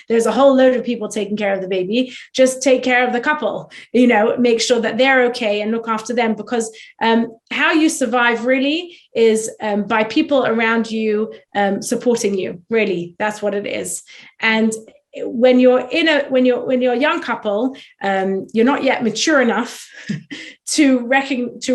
B: There's a whole load of people taking care of the baby. Just take care of the couple, make sure that they're okay and look after them, because how you survive really is by people around you supporting you, really. That's what it is. And when you're a young couple, you're not yet mature enough to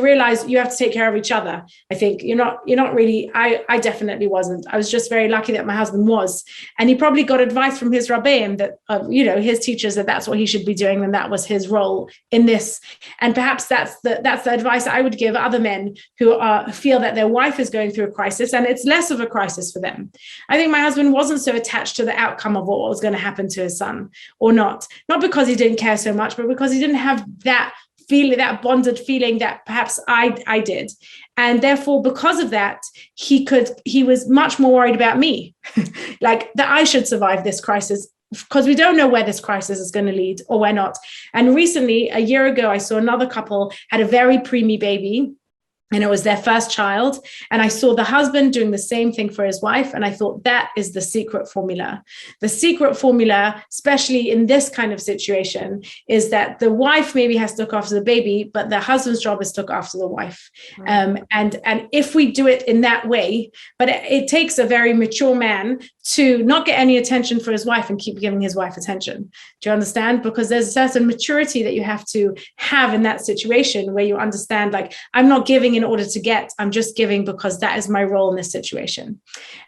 B: realize you have to take care of each other. I think you're not really. I definitely wasn't. I was just very lucky that my husband was, and he probably got advice from his rabbeim that his teachers, that that's what he should be doing, and that was his role in this. And perhaps that's the advice I would give other men who feel that their wife is going through a crisis, and it's less of a crisis for them. I think my husband wasn't so attached to the outcome of what was going to happen to his son, or not because he didn't care so much, but because he didn't have that feeling, that bonded feeling that perhaps I did. And therefore, because of that, he was much more worried about me, like that I should survive this crisis, because we don't know where this crisis is going to lead or where not. And recently, a year ago, I saw another couple had a very preemie baby, and it was their first child. And I saw the husband doing the same thing for his wife. And I thought that is the secret formula. The secret formula, especially in this kind of situation, is that the wife maybe has to look after the baby, but the husband's job is to look after the wife. And if we do it in that way, but it takes a very mature man to not get any attention for his wife and keep giving his wife attention. Do you understand? Because there's a certain maturity that you have to have in that situation where you understand, like, I'm not giving in order to get, I'm just giving because that is my role in this situation.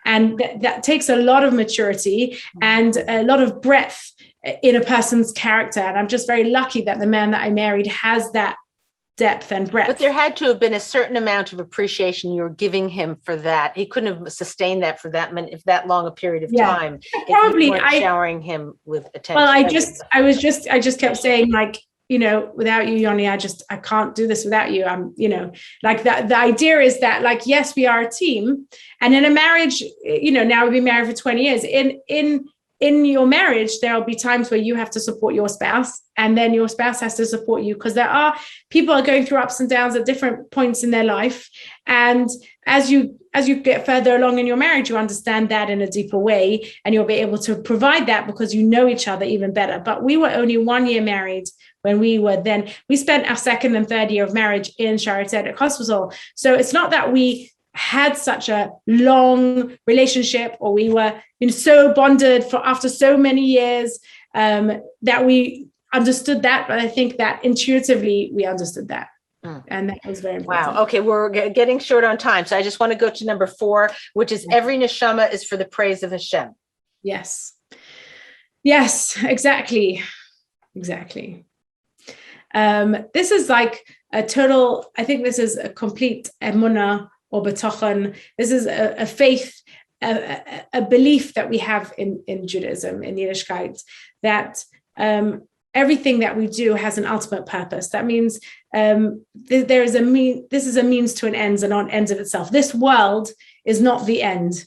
B: And that takes a lot of maturity and a lot of breadth in a person's character. And I'm just very lucky that the man that I married has that depth and breadth.
A: But there had to have been a certain amount of appreciation you were giving him for that. He couldn't have sustained that for that long a period of time.
B: Probably,
A: if you weren't showering him with attention.
B: Well, I just kept saying, like, without you, Yoni, I can't do this without you. Like that. The idea is that, like, yes, we are a team, and in a marriage, now we've been married for 20 years. In your marriage, there'll be times where you have to support your spouse, and then your spouse has to support you, because people are going through ups and downs at different points in their life. And as you get further along in your marriage, you understand that in a deeper way, and you'll be able to provide that because you know each other even better. But we were only 1 year married when we spent our second and third year of marriage in Shaare Zedek Hospital. So it's not that we had such a long relationship, or we were so bonded after so many years that we understood that. But I think that intuitively we understood that. And that was very important.
A: Wow. Okay. We're getting short on time. So I just want to go to number 4, which is every neshama is for the praise of Hashem.
B: Yes. Yes, exactly. This is like a total, I think this is a complete emunah or betachon. This is a faith, a belief that we have in Judaism, in Yiddishkeit, that everything that we do has an ultimate purpose. That means this is a means to an end and not an end of itself. This world is not the end.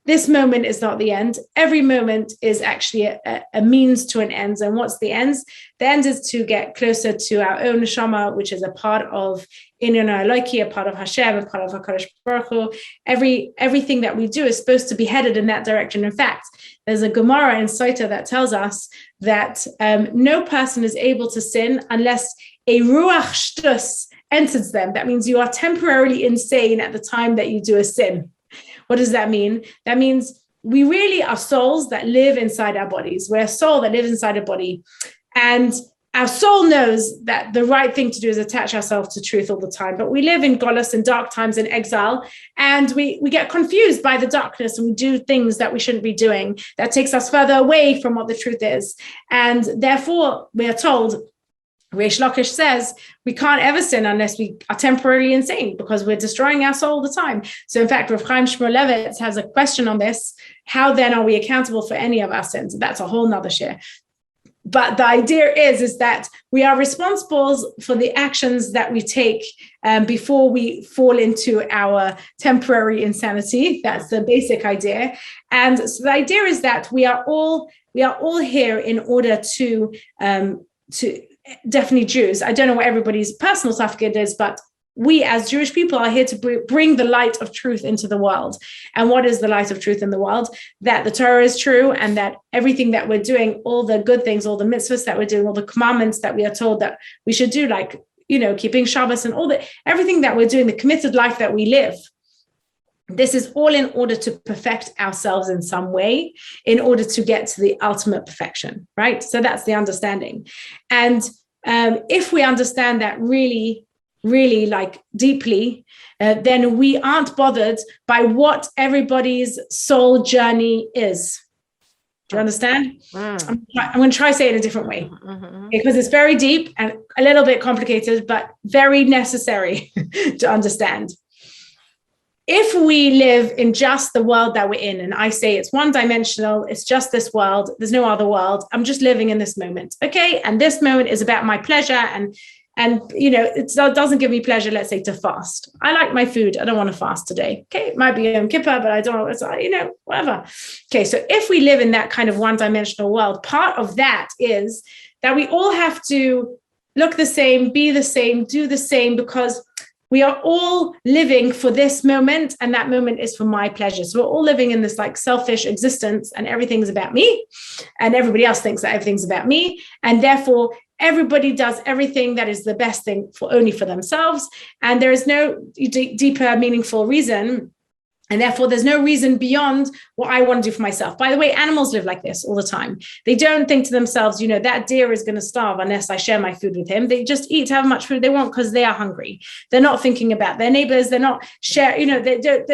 B: This moment is not the end. Every moment is actually a means to an end. And what's the end? The end is to get closer to our own neshama, which is a part of Inyan Eloki, a part of Hashem, a part of HaKadosh Baruch Hu. Everything that we do is supposed to be headed in that direction. In fact, there's a Gemara in Soita that tells us that no person is able to sin unless a ruach shtus enters them. That means you are temporarily insane at the time that you do a sin. What does that mean? That means we really are souls that live inside our bodies. We're a soul that lives inside a body. And our soul knows that the right thing to do is attach ourselves to truth all the time. But we live in golus, in dark times, in exile, and we get confused by the darkness, and we do things that we shouldn't be doing. That takes us further away from what the truth is. And therefore, we are told, Reish Lakish says, we can't ever sin unless we are temporarily insane, because we're destroying our soul all the time. So in fact, Rav Chaim Shmulevitz has a question on this. How then are we accountable for any of our sins? That's a whole nother share. But the idea is that we are responsible for the actions that we take before we fall into our temporary insanity. That's the basic idea. And so the idea is that we are all here in order to definitely Jews. I don't know what everybody's personal tafkid is, but we as Jewish people are here to bring the light of truth into the world. And what is the light of truth in the world? That the Torah is true, and that everything that we're doing, all the good things, all the mitzvahs that we're doing, all the commandments that we are told that we should do, like, keeping Shabbos and everything that we're doing, the committed life that we live, this is all in order to perfect ourselves in some way, in order to get to the ultimate perfection, right? So that's the understanding. And if we understand that really, really like deeply, then we aren't bothered by what everybody's soul journey is. Do you understand? I'm going to try to say it a different way, because it's very deep and a little bit complicated, but very necessary to understand. If we live in just the world that we're in, and I say it's one-dimensional, it's just this world, there's no other world, I'm just living in this moment, okay? And this moment is about my pleasure, and you know, it doesn't give me pleasure, let's say, to fast. I like my food, I don't want to fast today. Okay, it might be Yom Kippur, but I don't know, it's, you know, whatever. Okay, so if we live in that kind of one-dimensional world, part of that is that we all have to look the same, be the same, do the same, because we are all living for this moment, and that moment is for my pleasure. So we're all living in this like selfish existence, and everything's about me, and everybody else thinks that everything's about me. And therefore, everybody does everything that is the best thing only for themselves. And there is no deeper, meaningful reason. And therefore, there's no reason beyond what I want to do for myself. By the way, animals live like this all the time. They don't think to themselves, you know, that deer is going to starve unless I share my food with him. They just eat however much food they want because they are hungry. They're not thinking about their neighbors. They're not share, you know, they don't,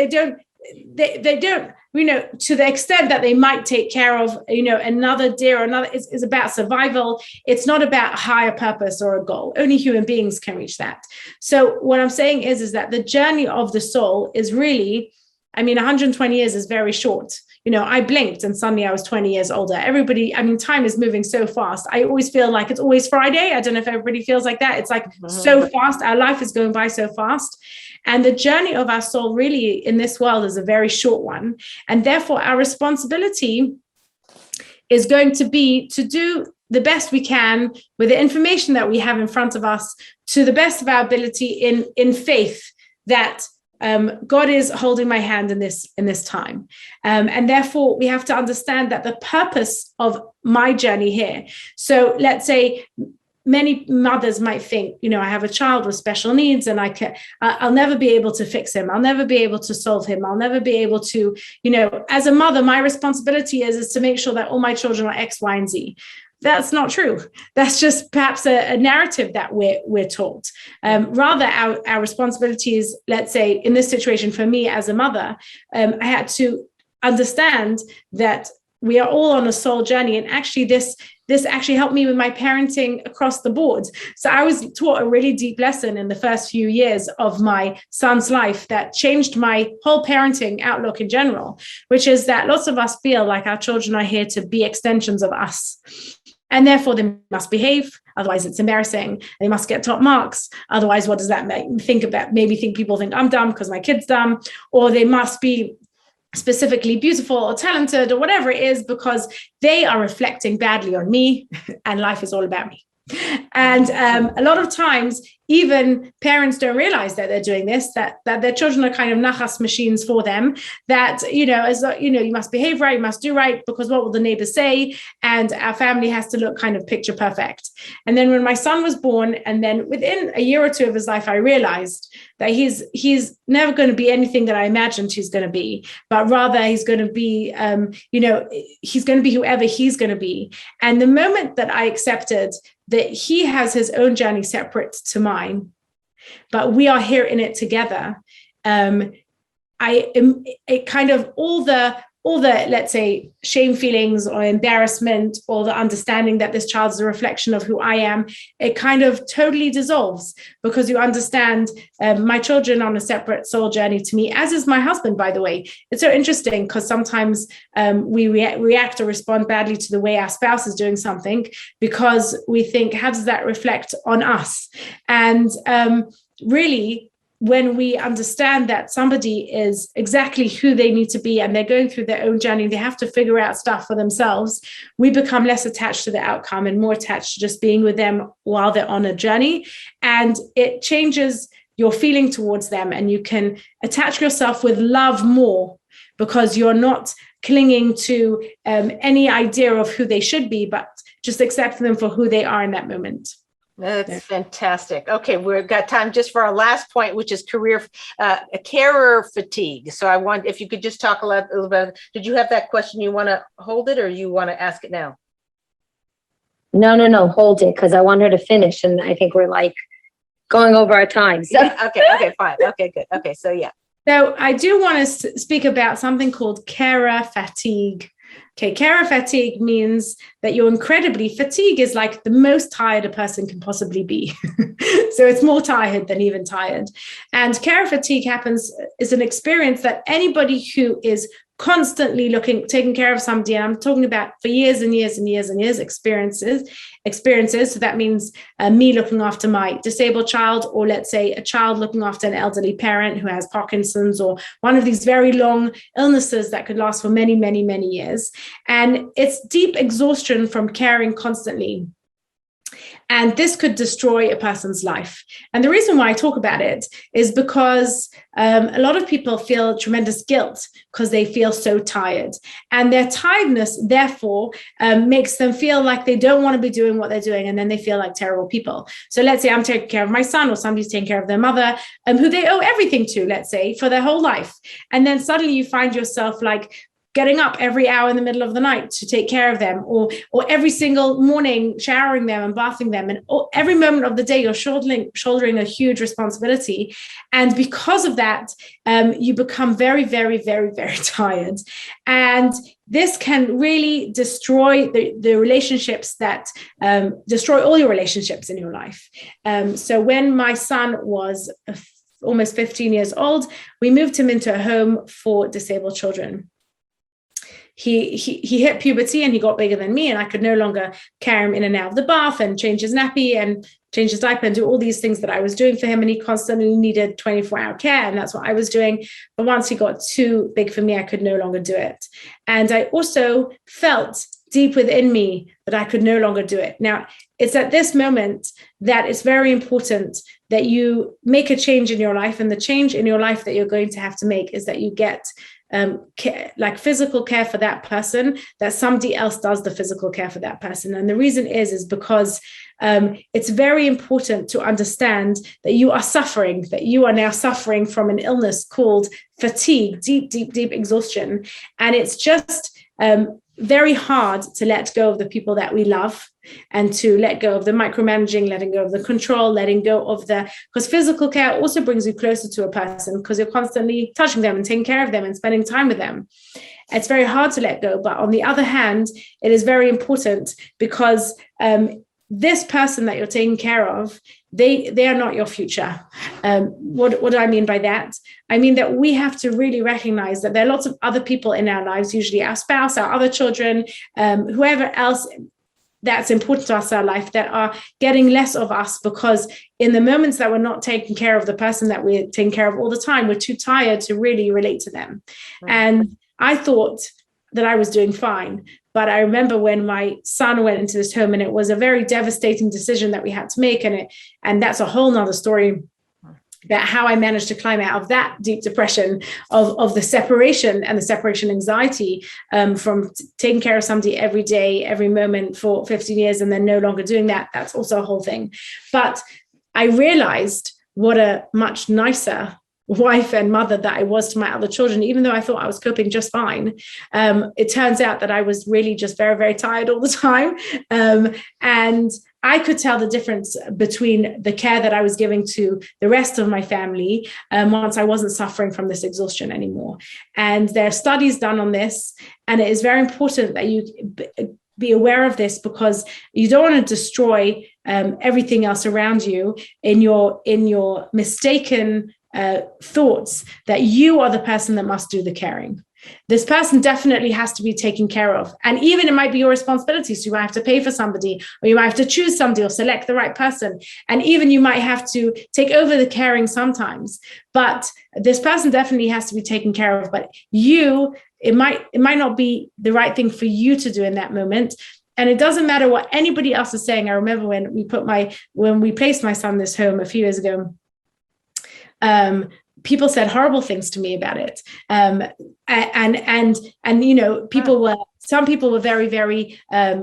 B: you know, to the extent that they might take care of, you know, another deer or another is about survival. It's not about higher purpose or a goal. Only human beings can reach that. So what I'm saying is that the journey of the soul is really, I mean, 120 years is very short. You know, I blinked and suddenly I was 20 years older. Everybody, I mean, time is moving so fast. I always feel like it's always Friday. I don't know if everybody feels like that. It's like so fast. Our life is going by so fast. And the journey of our soul really in this world is a very short one. And therefore, our responsibility is going to be to do the best we can with the information that we have in front of us, to the best of our ability in faith that God is holding my hand in this time. And therefore, we have to understand that the purpose of my journey here. So let's say many mothers might think, you know, I have a child with special needs and I'll never be able to fix him. I'll never be able to solve him. I'll never be able to, you know, as a mother, my responsibility is to make sure that all my children are X, Y, and Z. That's not true. That's just perhaps a narrative that we're taught. Rather, our responsibility is, let's say, in this situation for me as a mother, I had to understand that we are all on a soul journey, and actually this actually helped me with my parenting across the board. So I was taught a really deep lesson in the first few years of my son's life that changed my whole parenting outlook in general, which is that lots of us feel like our children are here to be extensions of us. And therefore, they must behave. Otherwise, it's embarrassing. They must get top marks. Otherwise, what does that make me think about? Maybe people think I'm dumb because my kid's dumb, or they must be specifically beautiful or talented or whatever it is, because they are reflecting badly on me, and life is all about me. And a lot of times, even parents don't realize that they're doing this, that their children are kind of nachas machines for them, that, you know, as you know, you must behave right, you must do right, because what will the neighbors say? And our family has to look kind of picture perfect. And then when my son was born, and then within a year or two of his life, I realized that he's never going to be anything that I imagined he's going to be, but rather he's going to be, you know, he's going to be whoever he's going to be. And the moment that I accepted that he has his own journey separate to mine, but we are here in it together, it kind of all the, let's say, shame feelings or embarrassment or the understanding that this child is a reflection of who I am, it kind of totally dissolves, because you understand my children on a separate soul journey to me, as is my husband, by the way. It's so interesting because sometimes we react or respond badly to the way our spouse is doing something, because we think, how does that reflect on us? And really, when we understand that somebody is exactly who they need to be and they're going through their own journey, they have to figure out stuff for themselves, we become less attached to the outcome and more attached to just being with them while they're on a journey. And it changes your feeling towards them, and you can attach yourself with love more, because you're not clinging to any idea of who they should be, but just accepting them for who they are in that moment.
A: That's fantastic. Okay, we've got time just for our last point, which is carer fatigue. So I want, if you could just talk a little bit. Did you have that question? You want to hold it, or you want to ask it now?
C: No, hold it, because I want her to finish, and I think we're like going over our time. So.
A: Yeah, okay, fine. Okay, good. Okay, so yeah.
B: So I do want to speak about something called carer fatigue. Okay, carer fatigue means that you're incredibly, fatigue is like the most tired a person can possibly be. So it's more tired than even tired. And carer fatigue is an experience that anybody who is constantly taking care of somebody, and I'm talking about for years and years and years and years experiences. So that means me looking after my disabled child, or let's say a child looking after an elderly parent who has Parkinson's, or one of these very long illnesses that could last for many, many, many years. And it's deep exhaustion from caring constantly. And this could destroy a person's life. And the reason why I talk about it is because a lot of people feel tremendous guilt because they feel so tired. And their tiredness, therefore, makes them feel like they don't want to be doing what they're doing. And then they feel like terrible people. So let's say I'm taking care of my son, or somebody's taking care of their mother, who they owe everything to, let's say, for their whole life. And then suddenly you find yourself like getting up every hour in the middle of the night to take care of them, or every single morning showering them and bathing them, and every moment of the day you're shouldering a huge responsibility. And because of that, you become very, very, very, very tired. And this can really destroy the relationships that destroy all your relationships in your life. So when my son was almost 15 years old, we moved him into a home for disabled children. He hit puberty and he got bigger than me, and I could no longer carry him in and out of the bath and change his nappy and change his diaper and do all these things that I was doing for him. And he constantly needed 24-hour care, and that's what I was doing. But once he got too big for me, I could no longer do it. And I also felt deep within me that I could no longer do it. Now, it's at this moment that it's very important that you make a change in your life. And the change in your life that you're going to have to make is that you get care, like physical care for that person, that somebody else does the physical care for that person. And the reason is because it's very important to understand that you are suffering, that you are now suffering from an illness called fatigue, deep, deep, deep exhaustion. And it's just very hard to let go of the people that we love, and to let go of the micromanaging, letting go of the control, letting go of because physical care also brings you closer to a person, because you're constantly touching them and taking care of them and spending time with them. It's very hard to let go. But on the other hand, it is very important, because this person that you're taking care of, they are not your future. What do I mean by that? I mean that we have to really recognize that there are lots of other people in our lives, usually our spouse, our other children, whoever else that's important to us in our life, that are getting less of us, because in the moments that we're not taking care of the person that we're taking care of all the time, we're too tired to really relate to them. Right. And I thought that I was doing fine. But I remember when my son went into this home, and it was a very devastating decision that we had to make. And that's a whole nother story about how I managed to climb out of that deep depression of the separation and the separation anxiety from taking care of somebody every day, every moment for 15 years, and then no longer doing that. That's also a whole thing. But I realized what a much nicer wife and mother that I was to my other children, even though I thought I was coping just fine. It turns out that I was really just very, very tired all the time. And I could tell the difference between the care that I was giving to the rest of my family once I wasn't suffering from this exhaustion anymore. And there are studies done on this, and it is very important that you be aware of this, because you don't want to destroy everything else around you in your mistaken thoughts that you are the person that must do the caring. This person definitely has to be taken care of. And even it might be your responsibility. So you might have to pay for somebody, or you might have to choose somebody, or select the right person. And even you might have to take over the caring sometimes. But this person definitely has to be taken care of. But it might not be the right thing for you to do in that moment. And it doesn't matter what anybody else is saying. I remember when we placed my son in this home a few years ago, people said horrible things to me about it. And some people were very, very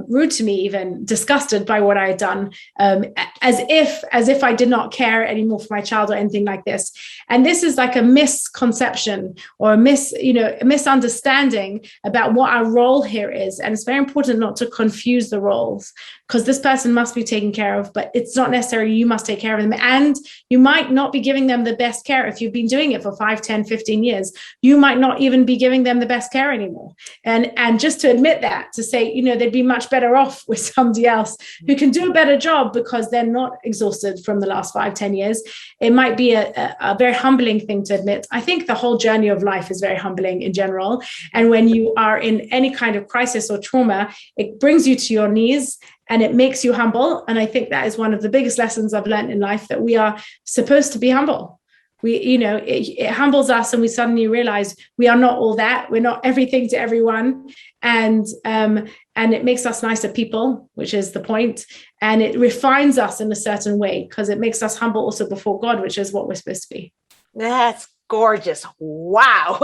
B: rude to me, even disgusted by what I had done, as if I did not care anymore for my child or anything like this. And this is like a misconception or a misunderstanding about what our role here is. And it's very important not to confuse the roles, because this person must be taken care of, but it's not necessarily you must take care of them. And you might not be giving them the best care. If you've been doing it for 5, 10, 15 years, you might not even be giving them the best care anymore. And just to admit that, to say, they'd be much better off with somebody else who can do a better job because they're not exhausted from the last 5, 10 years. It might be a very humbling thing to admit. I think the whole journey of life is very humbling in general. And when you are in any kind of crisis or trauma, it brings you to your knees and it makes you humble. And I think that is one of the biggest lessons I've learned in life, that we are supposed to be humble. It humbles us, and we suddenly realize we are not all that. We're not everything to everyone. And it makes us nicer people, which is the point. And it refines us in a certain way, because it makes us humble also before God, which is what we're supposed to be.
A: That's gorgeous. Wow.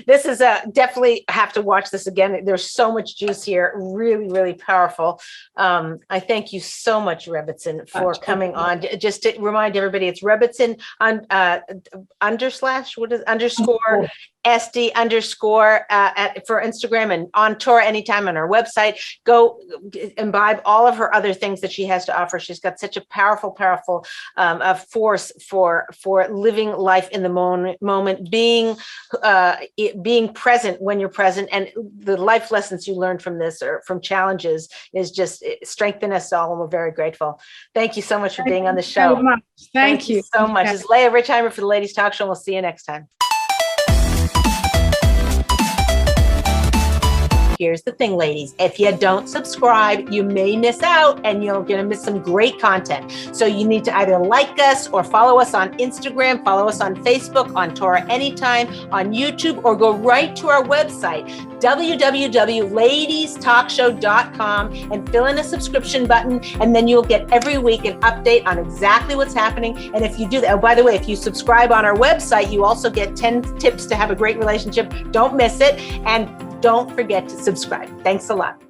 A: This is definitely have to watch this again. There's so much juice here. Really, really powerful. I thank you so much, Rebbetzin, for coming on. Just to remind everybody, it's Rebbetzin _. Esti _ for Instagram, and on Torah Anytime on our website. Go imbibe all of her other things that she has to offer. She's got such a powerful force for living life in the moment, being present when you're present, and the life lessons you learned from this or from challenges is just strengthen us all, and we're very grateful. Thank you so much for being on the show.
B: Thank you
A: so much. It's Leah Richeimer for the Ladies Talk Show. We'll see you next time. Here's the thing, ladies. If you don't subscribe, you may miss out, and you're going to miss some great content. So you need to either like us or follow us on Instagram, follow us on Facebook, on Torah Anytime, on YouTube, or go right to our website, www.ladiestalkshow.com, and fill in a subscription button. And then you'll get every week an update on exactly what's happening. And if you do that, oh, by the way, if you subscribe on our website, you also get 10 tips to have a great relationship. Don't miss it. And don't forget to subscribe. Thanks a lot.